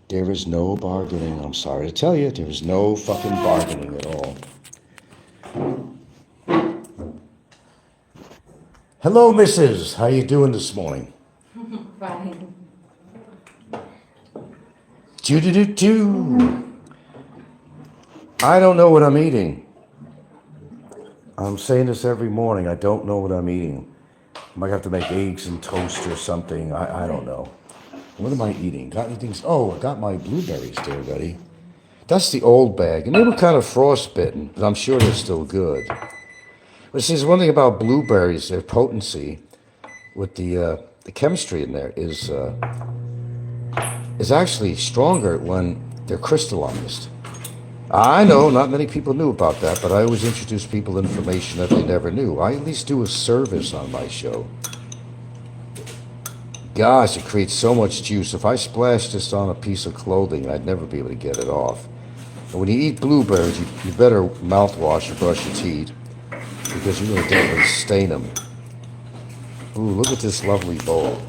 There is no bargaining. I'm sorry to tell you, there is no fucking bargaining at all. Hello, Mrs. How you doing this morning? Fine. Do. I don't know what I'm eating. I'm saying this every morning. I don't know what I'm eating. I might have to make eggs and toast or something. I don't know. What am I eating? Got anything? Oh, I got my blueberries there ready. That's the old bag. And they were kind of frostbitten, but I'm sure they're still good. But see, there's one thing about blueberries, their potency with the chemistry in there is actually stronger when they're crystallized. I know not many people knew about that, but I always introduce people information that they never knew. I at least do a service on my show. Gosh, it creates so much juice. If I splashed this on a piece of clothing, I'd never be able to get it off. But when you eat blueberries, you better mouthwash or brush your teeth because you're going to definitely stain them. Ooh, look at this lovely bowl.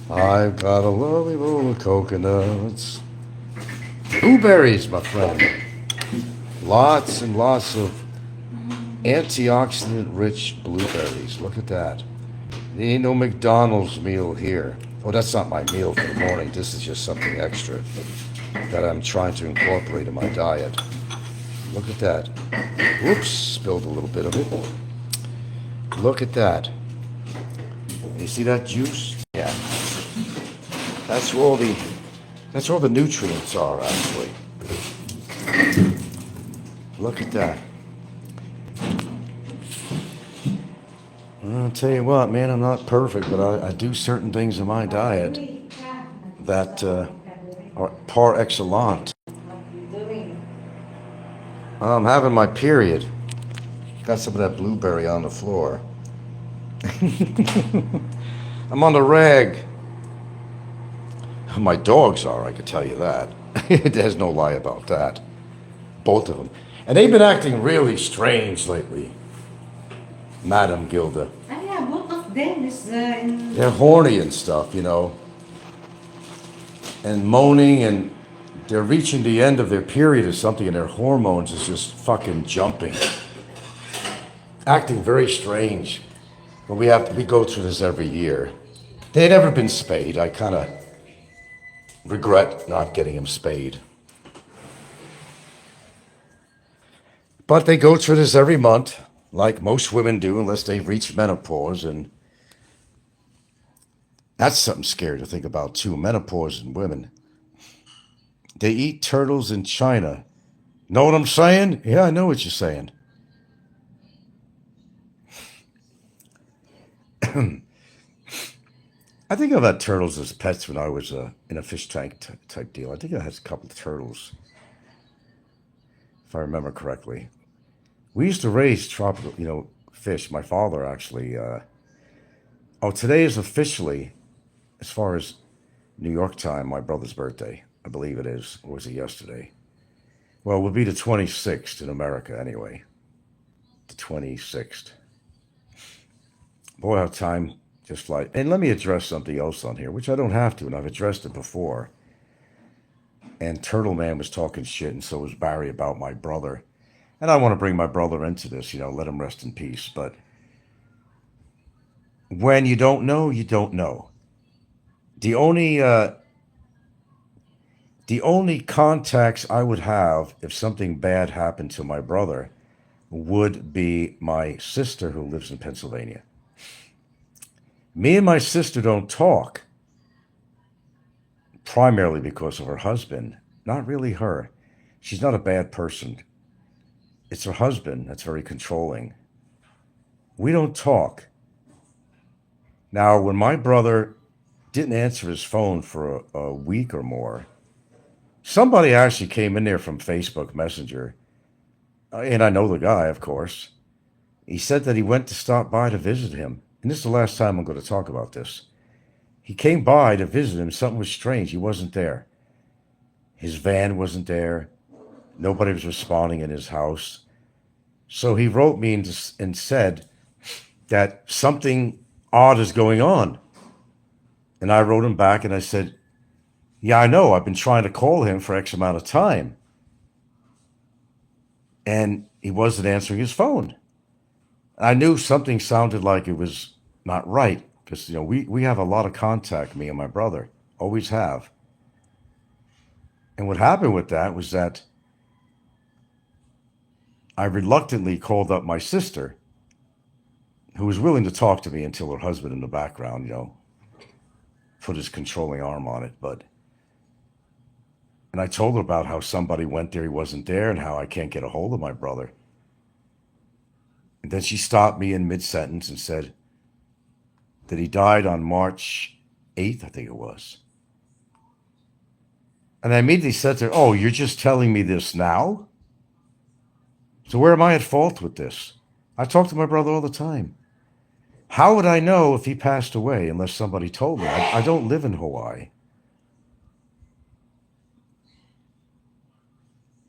I've got a lovely bowl of coconuts. Blueberries, my friend. Lots and lots of antioxidant-rich blueberries. Look at that. There ain't no McDonald's meal here. Oh, that's not my meal for the morning. This is just something extra that I'm trying to incorporate in my diet. Look at that. Whoops, spilled a little bit of it. Look at that. You see that juice? Yeah. That's where all the nutrients are, actually. Look at that. I'll tell you what, man, I'm not perfect, but I do certain things in my diet that are par excellence. I'm having my period. Got some of that blueberry on the floor. I'm on the rag. My dogs are, I can tell you that. There's no lie about that. Both of them. And they've been acting really strange lately, Madam Gilda. Ah, yeah, both of them is They're horny and stuff, and moaning, and they're reaching the end of their period or something, and their hormones is just fucking jumping. Acting very strange. But we go through this every year. They'd never been spayed. I kind of regret not getting them spayed. But they go through this every month, like most women do, unless they reach menopause, and that's something scary to think about too. Menopause in women. They eat turtles in China. Know what I'm saying? Yeah, I know what you're saying. I think I've had turtles as pets when I was in a fish tank type deal. I think I had a couple of turtles, if I remember correctly. We used to raise tropical, fish. My father actually. Today is officially, as far as New York time, my brother's birthday. I believe it is. Or was it yesterday? Well, it would be the 26th in America anyway. The 26th. Boy, how time just flies. And let me address something else on here, which I don't have to, and I've addressed it before. And Turtleman was talking shit, and so was Barry about my brother. And I want to bring my brother into this, let him rest in peace. But when you don't know, you don't know. The only contacts I would have if something bad happened to my brother would be my sister who lives in Pennsylvania. Me and my sister don't talk, primarily because of her husband. Not really her. She's not a bad person. It's her husband that's very controlling. We don't talk. Now, when my brother didn't answer his phone for a week or more, somebody actually came in there from Facebook Messenger, and I know the guy, of course. He said that he went to stop by to visit him. And this is the last time I'm going to talk about this. He came by to visit him. Something was strange. He wasn't there. His van wasn't there. Nobody was responding in his house. So he wrote me and said that something odd is going on. And I wrote him back and I said, yeah, I know. I've been trying to call him for X amount of time. And he wasn't answering his phone. I knew something sounded like it was not right because, we have a lot of contact, me and my brother, always have. And what happened with that was that I reluctantly called up my sister, who was willing to talk to me until her husband in the background, put his controlling arm on it. And I told her about how somebody went there, he wasn't there, and how I can't get a hold of my brother. And then she stopped me in mid-sentence and said that he died on March 8th, I think it was. And I immediately said to her, oh, you're just telling me this now? So where am I at fault with this? I talk to my brother all the time. How would I know if he passed away unless somebody told me? I don't live in Hawaii.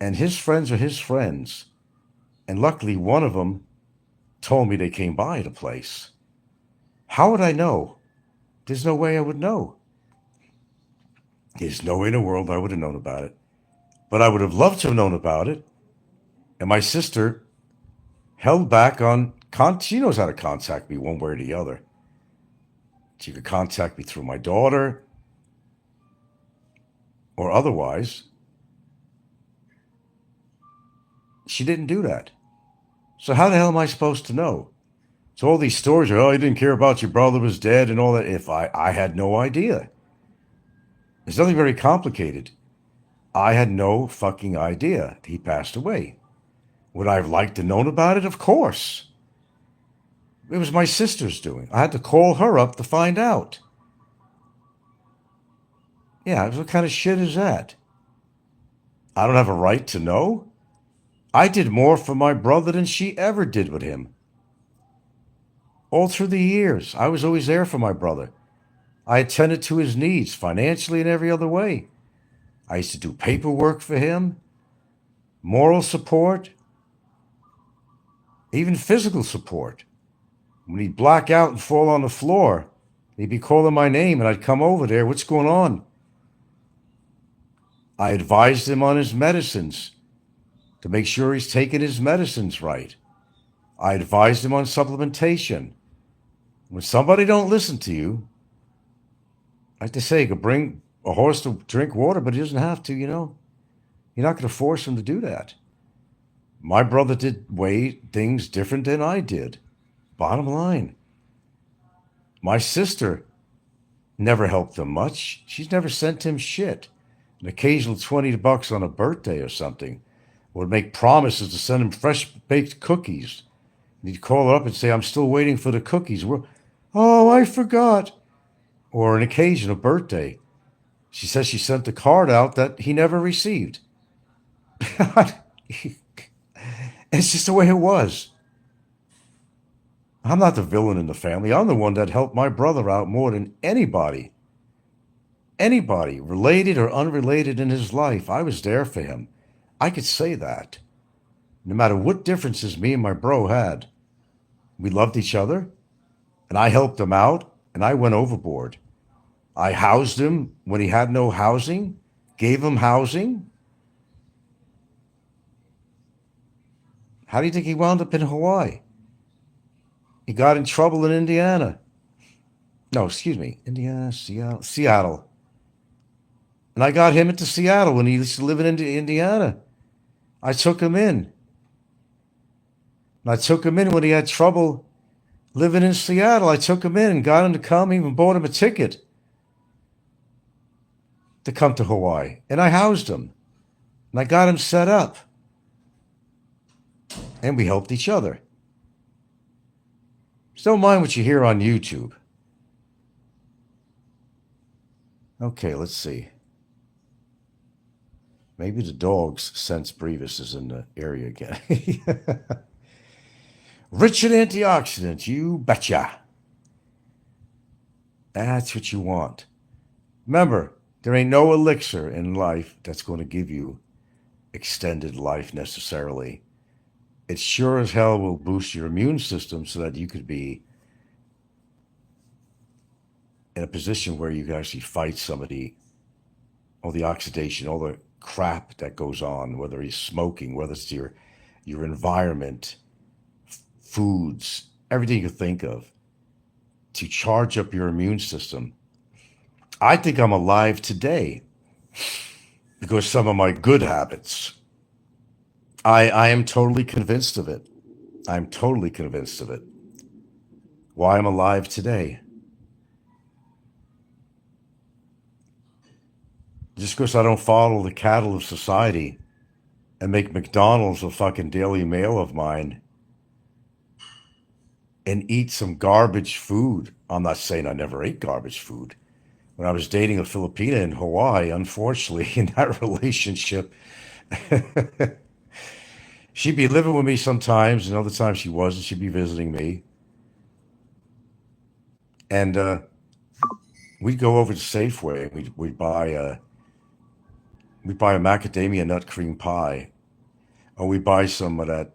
And his friends are his friends. And luckily, one of them told me they came by the place. How would I know? There's no way I would know. There's no way in the world I would have known about it. But I would have loved to have known about it. And my sister held back on, she knows how to contact me one way or the other. She could contact me through my daughter or otherwise. She didn't do that. So how the hell am I supposed to know? So all these stories are, oh, you didn't care about your brother was dead and all that. If I had no idea. It's nothing very complicated. I had no fucking idea he passed away. Would I have liked to known about it? Of course. It was my sister's doing. I had to call her up to find out. Yeah, what kind of shit is that? I don't have a right to know? I did more for my brother than she ever did with him. All through the years, I was always there for my brother. I attended to his needs financially and every other way. I used to do paperwork for him, moral support, even physical support. When he'd black out and fall on the floor, he'd be calling my name and I'd come over there. What's going on? I advised him on his medicines to make sure he's taking his medicines right. I advised him on supplementation. When somebody don't listen to you, like they say, you could bring a horse to drink water, but he doesn't have to, you know. You're not going to force him to do that. My brother did things different than I did. Bottom line. My sister never helped him much. She's never sent him shit. An occasional $20 on a birthday or something. Would make promises to send him fresh baked cookies. And he'd call her up and say, I'm still waiting for the cookies. Oh, I forgot. Or an occasion, a birthday. She says she sent the card out that he never received. It's just the way it was. I'm not the villain in the family. I'm the one that helped my brother out more than anybody. Anybody, related or unrelated in his life, I was there for him. I could say that. No matter what differences me and my bro had, we loved each other, and I helped him out, and I went overboard. I housed him when he had no housing, gave him housing. How do you think he wound up in Hawaii? He got in trouble in Indiana. No, excuse me, Indiana, Seattle. And I got him into Seattle when he used to live in Indiana. I took him in. And I took him in when he had trouble living in Seattle. I took him in and got him to come, even bought him a ticket to come to Hawaii. And I housed him. And I got him set up. And we helped each other. So don't mind what you hear on YouTube. Okay, let's see. Maybe the dog's sense brevis is in the area again. Rich in antioxidants, you betcha. That's what you want. Remember, there ain't no elixir in life that's going to give you extended life necessarily. It sure as hell will boost your immune system so that you could be in a position where you can actually fight all the oxidation, all the crap that goes on, whether you're smoking, whether it's your environment, foods, everything you think of, to charge up your immune system. I think I'm alive today because some of my good habits. I am totally convinced of it. I'm totally convinced of it. Why I'm alive today. Just because I don't follow the cattle of society and make McDonald's a fucking Daily Mail of mine and eat some garbage food. I'm not saying I never ate garbage food. When I was dating a Filipina in Hawaii, unfortunately, in that relationship, she'd be living with me sometimes, and other times she wasn't. She'd be visiting me. And we'd go over to Safeway and we'd buy a macadamia nut cream pie, or we'd buy some of that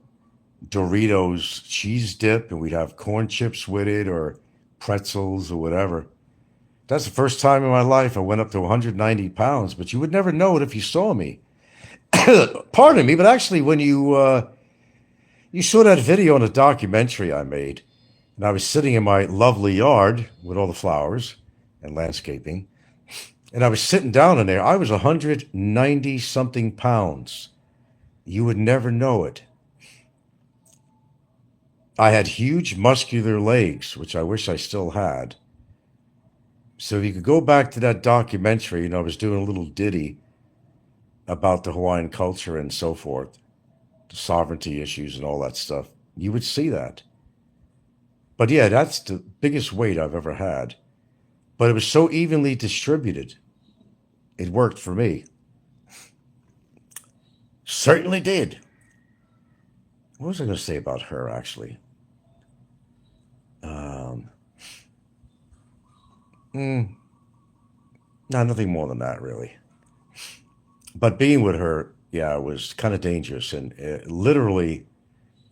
Doritos cheese dip, and we'd have corn chips with it, or pretzels, or whatever. That's the first time in my life I went up to 190 pounds, but you would never know it if you saw me. Pardon me, but actually, when you saw that video on a documentary I made, and I was sitting in my lovely yard with all the flowers and landscaping, and I was sitting down in there, I was 190 something pounds. You would never know it. I had huge muscular legs, which I wish I still had. So if you could go back to that documentary, I was doing a little ditty about the Hawaiian culture and so forth, the sovereignty issues and all that stuff, you would see that. But yeah, that's the biggest weight I've ever had. But it was so evenly distributed. It worked for me. Certainly did. What was I going to say about her, actually? Um, mm, no, nothing more than that, really. But being with her, yeah, was kind of dangerous, and literally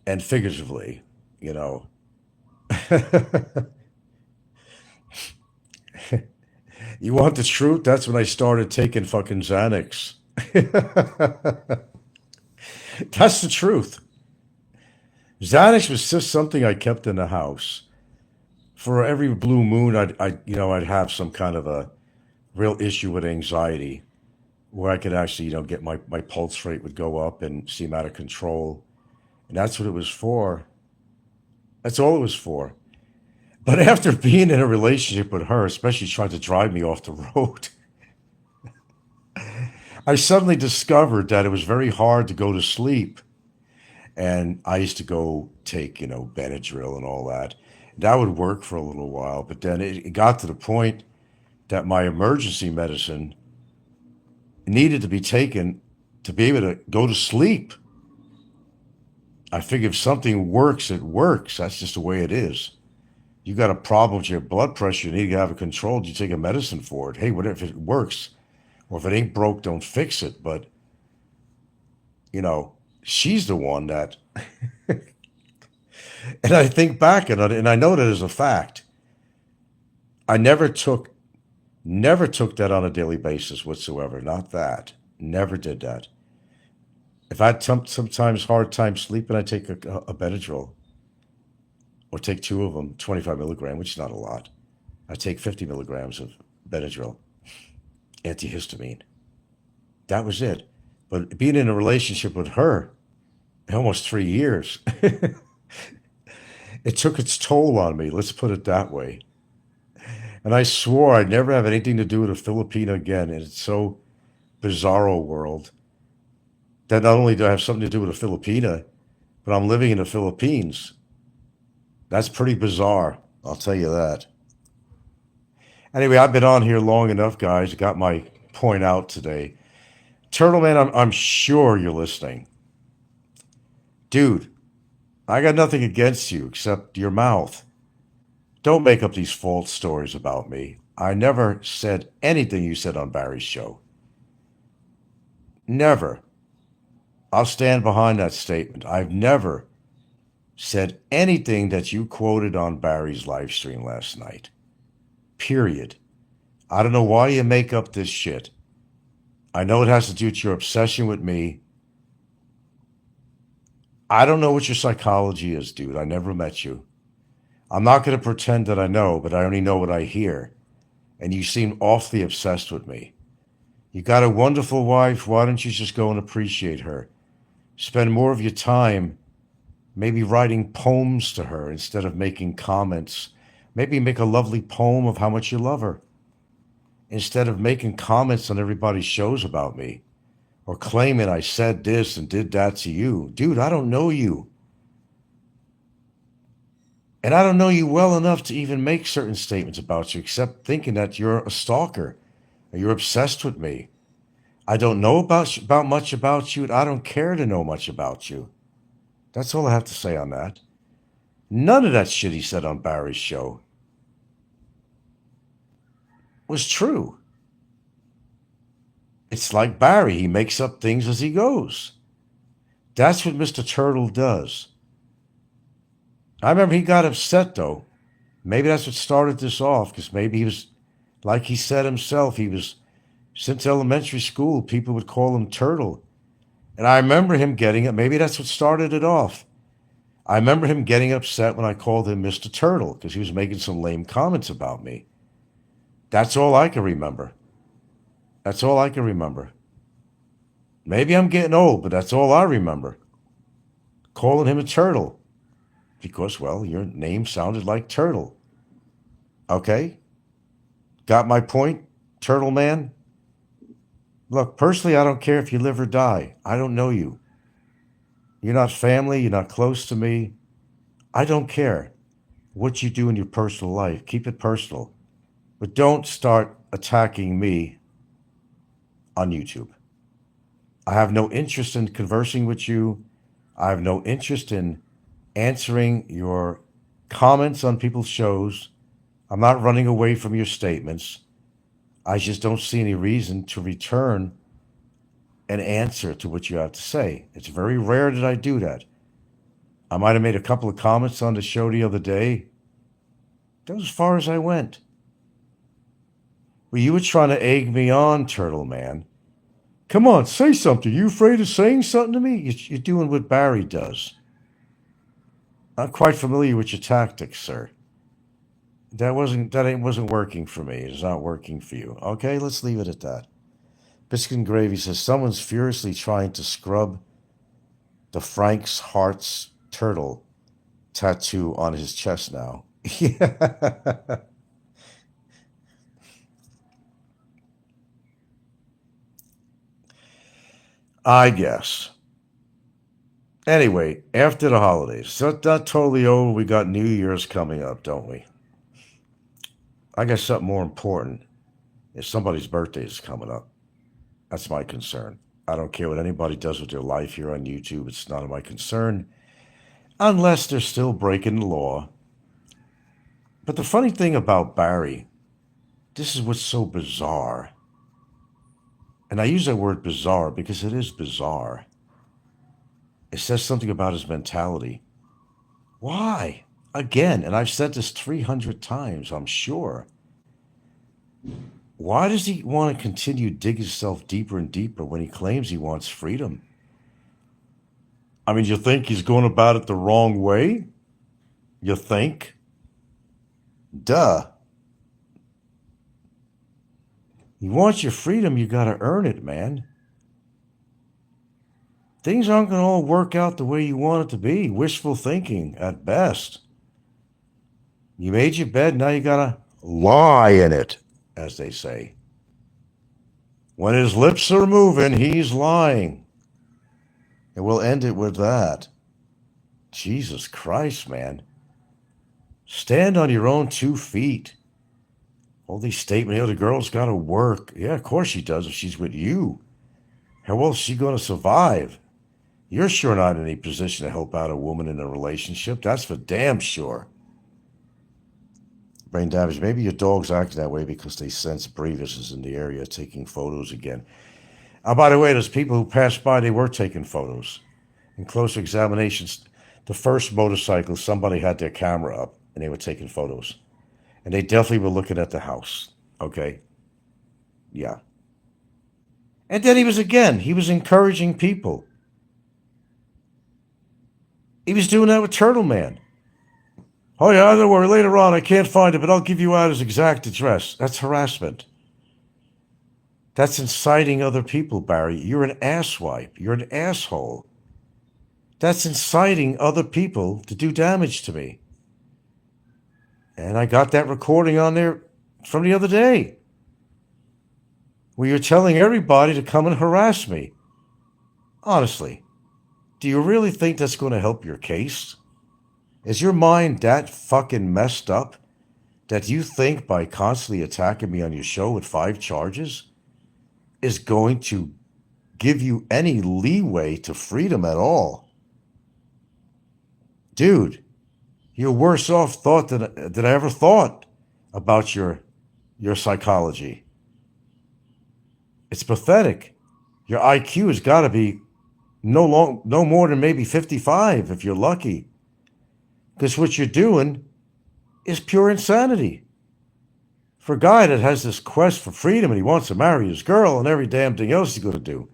and figuratively, you know. You want the truth? That's when I started taking fucking Xanax. That's the truth. Xanax was just something I kept in the house. For every blue moon, I'd have some kind of a real issue with anxiety, where I could actually, get my pulse rate would go up and seem out of control. And that's what it was for. That's all it was for. But after being in a relationship with her, especially trying to drive me off the road, I suddenly discovered that it was very hard to go to sleep. And I used to go take, Benadryl and all that. That would work for a little while. But then it got to the point that my emergency medicine needed to be taken to be able to go to sleep. I figure if something works, it works. That's just the way it is. You got a problem with your blood pressure, you need to have it controlled, you take a medicine for it. Hey, what if it works? Or if it ain't broke, don't fix it. But, she's the one that, and I think back and I know that as a fact. I never took that on a daily basis whatsoever. Not that. Never did that. If I had sometimes hard time sleeping, I take a Benadryl, or take two of them, 25 milligram, which is not a lot. I take 50 milligrams of Benadryl, antihistamine. That was it. But being in a relationship with her, almost 3 years, it took its toll on me. Let's put it that way. And I swore I'd never have anything to do with a Filipino again. And it's so bizarro world that not only do I have something to do with a Filipina, but I'm living in the Philippines. That's pretty bizarre. I'll tell you that. Anyway, I've been on here long enough, guys. I got my point out today. Turtleman, I'm sure you're listening. Dude, I got nothing against you except your mouth. Don't make up these false stories about me. I never said anything you said on Barry's show. Never. I'll stand behind that statement. I've never said anything that you quoted on Barry's live stream last night. Period. I don't know why you make up this shit. I know it has to do with your obsession with me. I don't know what your psychology is, dude. I never met you. I'm not going to pretend that I know, but I only know what I hear. And you seem awfully obsessed with me. You got a wonderful wife. Why don't you just go and appreciate her? Spend more of your time maybe writing poems to her instead of making comments. Maybe make a lovely poem of how much you love her instead of making comments on everybody's shows about me, or claiming I said this and did that to you. Dude, I don't know you. And I don't know you well enough to even make certain statements about you, except thinking that you're a stalker or you're obsessed with me. I don't know about much about you, and I don't care to know much about you. That's all I have to say on that. None of that shit he said on Barry's show. was true. It's like Barry. He makes up things as he goes. That's what Mr. Turtle does. I remember he got upset, though. Maybe that's what started this off, because maybe he was, like he said himself, he was, since elementary school, people would call him Turtle. And I remember him getting it. Maybe that's what started it off. I remember him getting upset when I called him Mr. Turtle, because he was making some lame comments about me. That's all I can remember. That's all I can remember. Maybe I'm getting old, but that's all I remember. Calling him a turtle. Because, well, your name sounded like Turtle. Okay? Got my point, Turtle Man? Look, personally, I don't care if you live or die. I don't know you. You're not family. You're not close to me. I don't care what you do in your personal life. Keep it personal. But don't start attacking me on YouTube. I have no interest in conversing with you. I have no interest in answering your comments on people's shows. I'm not running away from your statements. I just don't see any reason to return an answer to what you have to say. It's very rare that I do that. I might have made a couple of comments on the show the other day. That was as far as I went. Well, you were trying to egg me on, Turtle Man. Come on, say something. You afraid of saying something to me? You're doing what Barry does. I'm quite familiar with your tactics, sir. That wasn't working for me. It's not working for you. Okay, let's leave it at that. Biscuit and Gravy says someone's furiously trying to scrub the Frank's Heart's turtle tattoo on his chest now. Yeah. I guess. Anyway, after the holidays, so not totally over. We got New Year's coming up, don't we? I got something more important. If somebody's birthday is coming up, that's my concern. I don't care what anybody does with their life here on YouTube. It's none of my concern, unless they're still breaking the law. But the funny thing about Barry, this is what's so bizarre. And I use that word bizarre because it is bizarre. It says something about his mentality. Why? Again, and I've said this 300 times, I'm sure. Why does he want to continue to dig himself deeper and deeper when he claims he wants freedom? I mean, you think he's going about it the wrong way? You think? Duh. You want your freedom, you got to earn it, man. Things aren't going to all work out the way you want it to be. Wishful thinking at best. You made your bed, now you got to lie in it, as they say. When his lips are moving, he's lying. And we'll end it with that. Jesus Christ, man. Stand on your own 2 feet. All these statements, the girl's got to work. Yeah, of course she does if she's with you. How else is she going to survive? You're sure not in any position to help out a woman in a relationship. That's for damn sure. Brain damage. Maybe your dog's acting that way because they sense Brevis is in the area taking photos again. By the way, there's people who passed by, they were taking photos. In closer examinations, the first motorcycle, somebody had their camera up and they were taking photos. And they definitely were looking at the house. Okay? Yeah. And then he was encouraging people. He was doing that with Turtleman. Oh yeah, don't worry, later on I can't find it, but I'll give you out his exact address. That's harassment. That's inciting other people, Barry. You're an asswipe. You're an asshole. That's inciting other people to do damage to me. And I got that recording on there from the other day, where you're telling everybody to come and harass me. Honestly, do you really think that's going to help your case? Is your mind that fucking messed up that you think by constantly attacking me on your show with 5 charges is going to give you any leeway to freedom at all? Dude, you're worse off than I ever thought about your your psychology. It's pathetic. Your IQ has got to be no more than maybe 55 if you're lucky. Because what you're doing is pure insanity. For a guy that has this quest for freedom and he wants to marry his girl and every damn thing else he's going to do.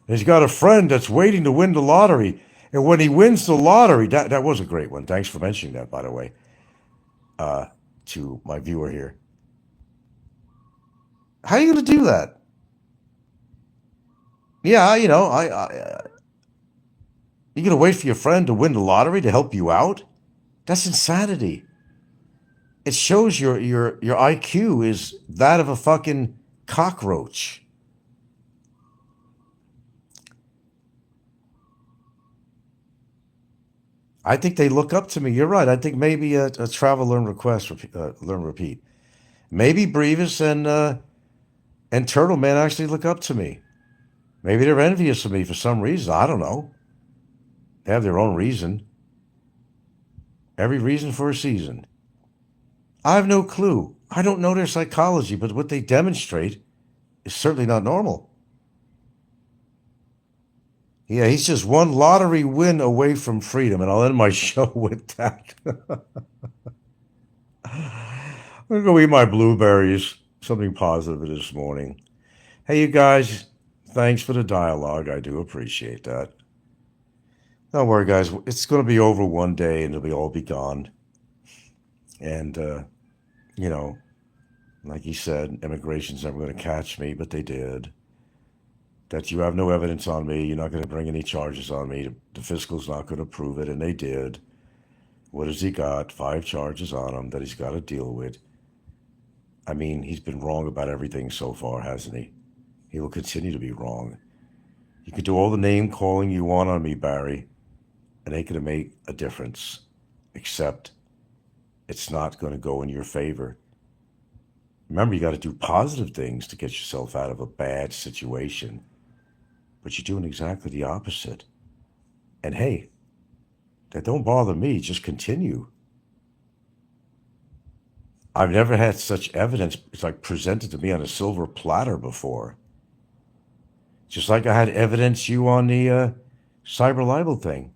And he's got a friend that's waiting to win the lottery. And when he wins the lottery, that was a great one. Thanks for mentioning that, by the way, to my viewer here. How are you going to do that? Yeah, you know, you going to wait for your friend to win the lottery to help you out? That's insanity. It shows your IQ is that of a fucking cockroach. I think they look up to me. You're right. I think maybe a travel, learn, request, learn, repeat. Maybe Brevis and Turtleman actually look up to me. Maybe they're envious of me for some reason. I don't know. They have their own reason. Every reason for a season. I have no clue. I don't know their psychology, but what they demonstrate is certainly not normal. Yeah, he's just one lottery win away from freedom, and I'll end my show with that. I'm going to go eat my blueberries. Something positive this morning. Hey, you guys, thanks for the dialogue. I do appreciate that. Don't worry, guys. It's going to be over one day, and it'll all be gone. And, you know, like he said, immigration's never going to catch me, but they did. That you have no evidence on me. You're not going to bring any charges on me. The fiscal's not going to prove it, and they did. What has he got? 5 charges on him that he's got to deal with. I mean, he's been wrong about everything so far, hasn't he? He will continue to be wrong. You can do all the name calling you want on me, Barry, and ain't going to make a difference. Except it's not going to go in your favor. Remember, you got to do positive things to get yourself out of a bad situation. But you're doing exactly the opposite. And hey, that don't bother me. Just continue. I've never had such evidence. It's like presented to me on a silver platter before. Just like I had evidence you on the cyber libel thing.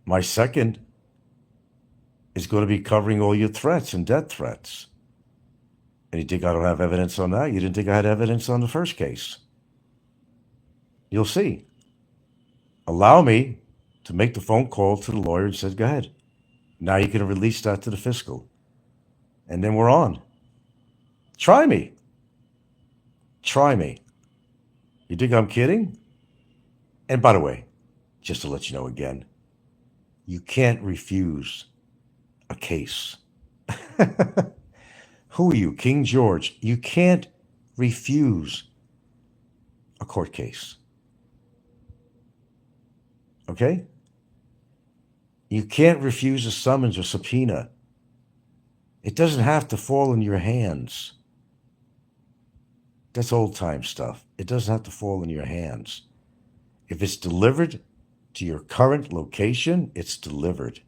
My second is going to be covering all your threats and death threats. And you think I don't have evidence on that? You didn't think I had evidence on the first case. You'll see. Allow me to make the phone call to the lawyer and said, go ahead. Now you can release that to the fiscal. And then we're on. Try me. Try me. You think I'm kidding? And by the way, just to let you know again, you can't refuse a case. Who are you, King George? You can't refuse a court case. Okay? You can't refuse a summons or subpoena. It doesn't have to fall in your hands. That's old-time stuff. It doesn't have to fall in your hands. If it's delivered to your current location, it's delivered.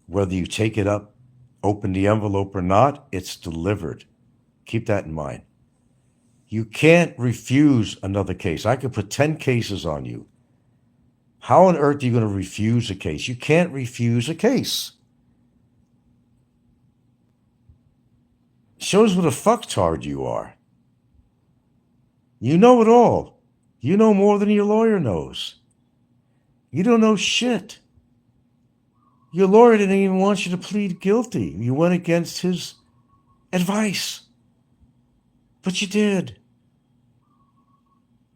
Whether you take it up, open the envelope or not, it's delivered. Keep that in mind. You can't refuse another case. I could put 10 cases on you. How on earth are you going to refuse a case? You can't refuse a case. Shows what a fucktard you are. You know it all. You know more than your lawyer knows. You don't know shit. Your lawyer didn't even want you to plead guilty. You went against his advice. But you did.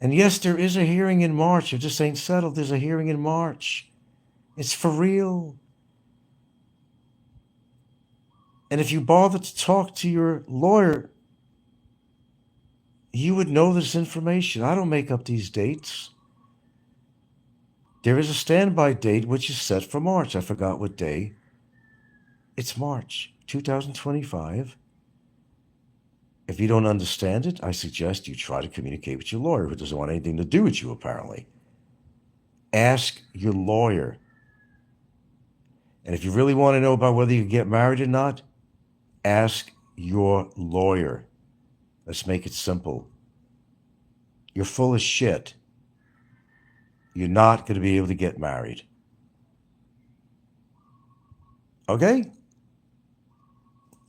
And yes, there is a hearing in March. It just ain't settled. There's a hearing in March. It's for real. And if you bother to talk to your lawyer, you would know this information. I don't make up these dates. There is a standby date which is set for March. I forgot what day. It's March 2025. If you don't understand it, I suggest you try to communicate with your lawyer, who doesn't want anything to do with you, apparently. Ask your lawyer. And if you really want to know about whether you get married or not, ask your lawyer. Let's make it simple. You're full of shit. You're not going to be able to get married. Okay?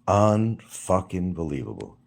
Unfucking believable.